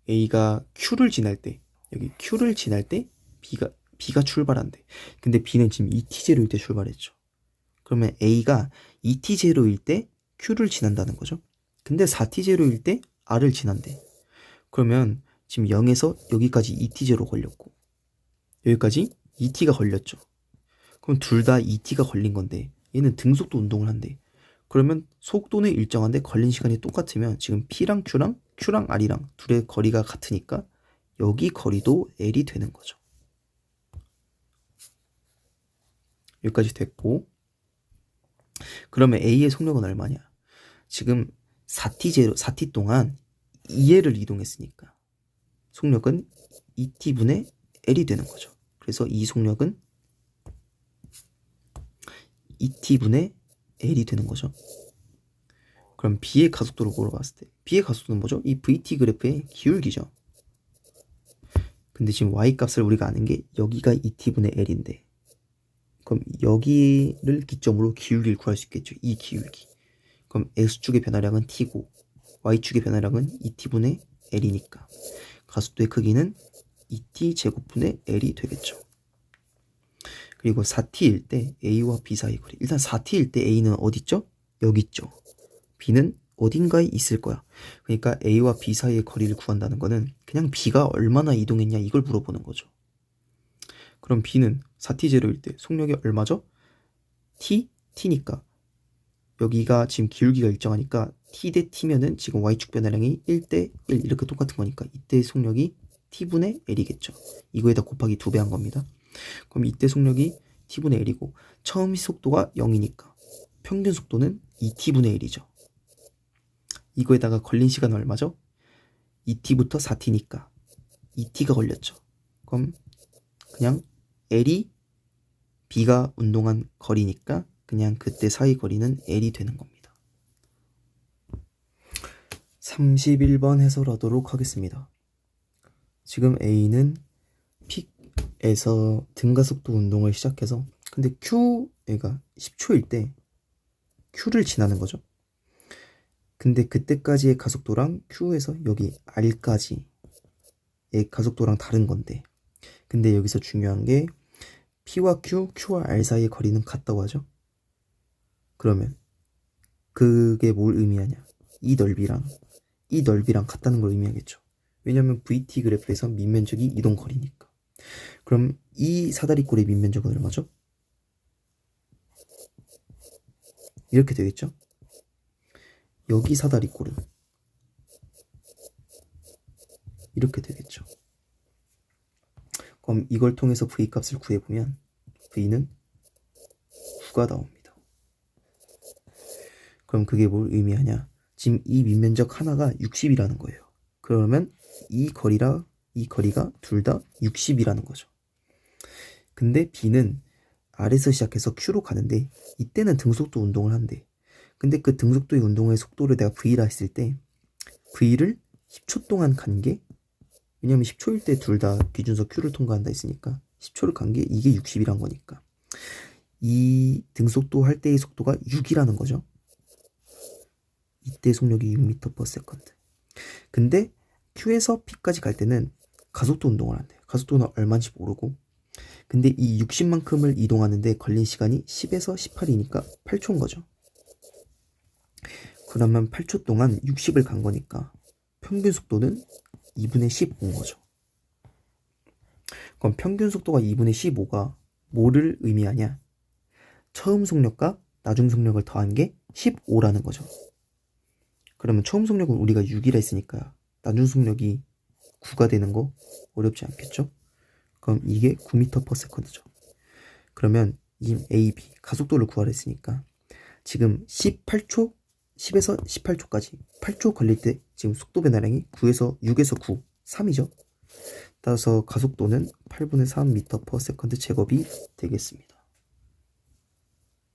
A가 Q를 지날 때 여기 Q를 지날 때 B가 출발한대. 근데 B는 지금 ET0일 때 출발했죠. 그러면 A가 ET0일 때 Q를 지난다는 거죠. 근데 4T0일 때 R을 지난대. 그러면 지금 0에서 여기까지 ET0 걸렸고 여기까지 ET가 걸렸죠. 그럼 둘 다 ET가 걸린 건데 얘는 등속도 운동을 한대. 그러면 속도는 일정한데 걸린 시간이 똑같으면 지금 P랑 Q랑 R이랑 둘의 거리가 같으니까 여기 거리도 L이 되는 거죠. 여기까지 됐고 그러면 A의 속력은 얼마냐? 지금 4t 동안 2L을 이동했으니까 속력은 2t분의 L이 되는 거죠. 그래서 이 속력은 2t분의 L이 되는 거죠. 그럼 B의 가속도를 물어봤을 때 B의 가속도는 뭐죠? 이 VT 그래프의 기울기죠. 근데 지금 Y값을 우리가 아는 게 여기가 2t분의 L인데 그럼 여기를 기점으로 기울기를 구할 수 있겠죠. 이 기울기. 그럼 X축의 변화량은 T고 Y축의 변화량은 2t분의 L이니까 가속도의 크기는 2t 제곱분의 L이 되겠죠. 그리고 4t일 때 A와 B 사이 거리. 일단 4t일 때 A는 어디 있죠? 여기 있죠. B는 어딘가에 있을 거야. 그러니까 A와 B 사이의 거리를 구한다는 거는 그냥 B가 얼마나 이동했냐 이걸 물어보는 거죠. 그럼 B는 4t0일 때 속력이 얼마죠? t니까 여기가 지금 기울기가 일정하니까 t 대 t면은 지금 y축 변화량이 1대 1 이렇게 똑같은 거니까 이때 속력이 t분의 l이겠죠. 이거에다 곱하기 2배 한 겁니다. 그럼 이때 속력이 t분의 l이고 처음 속도가 0이니까 평균 속도는 2t분의 1이죠. 이거에다가 걸린 시간은 얼마죠? 2t부터 4t니까 2t가 걸렸죠. 그럼 그냥 L이 B가 운동한 거리니까 그냥 그때 사이 거리는 L이 되는 겁니다. 31번 해설하도록 하겠습니다. 지금 A는 픽에서 등가속도 운동을 시작해서 근데 Q가 10초일 때 Q를 지나는 거죠. 근데 그때까지의 가속도랑 Q에서 여기 R까지의 가속도랑 다른 건데 근데 여기서 중요한 게 P와 Q, Q와 R 사이의 거리는 같다고 하죠. 그러면 그게 뭘 의미하냐? 이 넓이랑 같다는 걸 의미하겠죠. 왜냐면 VT 그래프에서 밑면적이 이동 거리니까. 그럼 이 사다리꼴의 밑면적은 얼마죠? 이렇게 되겠죠. 여기 사다리꼴은 이렇게 되겠죠. 그럼 이걸 통해서 V값을 구해보면 V는 9가 나옵니다. 그럼 그게 뭘 의미하냐? 지금 이 밑면적 하나가 60이라는 거예요. 그러면 이 거리가 둘 다 60이라는 거죠. 근데 B는 R에서 시작해서 Q로 가는데 이때는 등속도 운동을 한대. 근데 그 등속도의 운동의 속도를 내가 V라 했을 때 V를 10초 동안 간 게 왜냐면 10초일 때 둘 다 기준석 Q를 통과한다 했으니까 10초를 간 게 이게 60이란 거니까 이 등속도 할 때의 속도가 6이라는 거죠. 이때 속력이 6m/s. 근데 Q에서 P까지 갈 때는 가속도 운동을 한대요. 가속도는 얼마인지 모르고. 근데 이 60만큼을 이동하는데 걸린 시간이 10에서 18이니까 8초인 거죠. 그러면 8초 동안 60을 간 거니까 평균 속도는 2분의 15인 거죠. 그럼 평균 속도가 2분의 15가 뭐를 의미하냐? 처음 속력과 나중 속력을 더한 게 15라는 거죠. 그러면 처음 속력은 우리가 6이라 했으니까 나중 속력이 9가 되는 거 어렵지 않겠죠? 그럼 이게 9m/s죠. 그러면 이 A, B 가속도를 구하라 했으니까 지금 18초, 10에서 18초까지 8초 걸릴 때 지금 속도 변화량이 9에서 6에서 9, 3이죠. 따라서 가속도는 8분의 3m/s 제곱이 되겠습니다.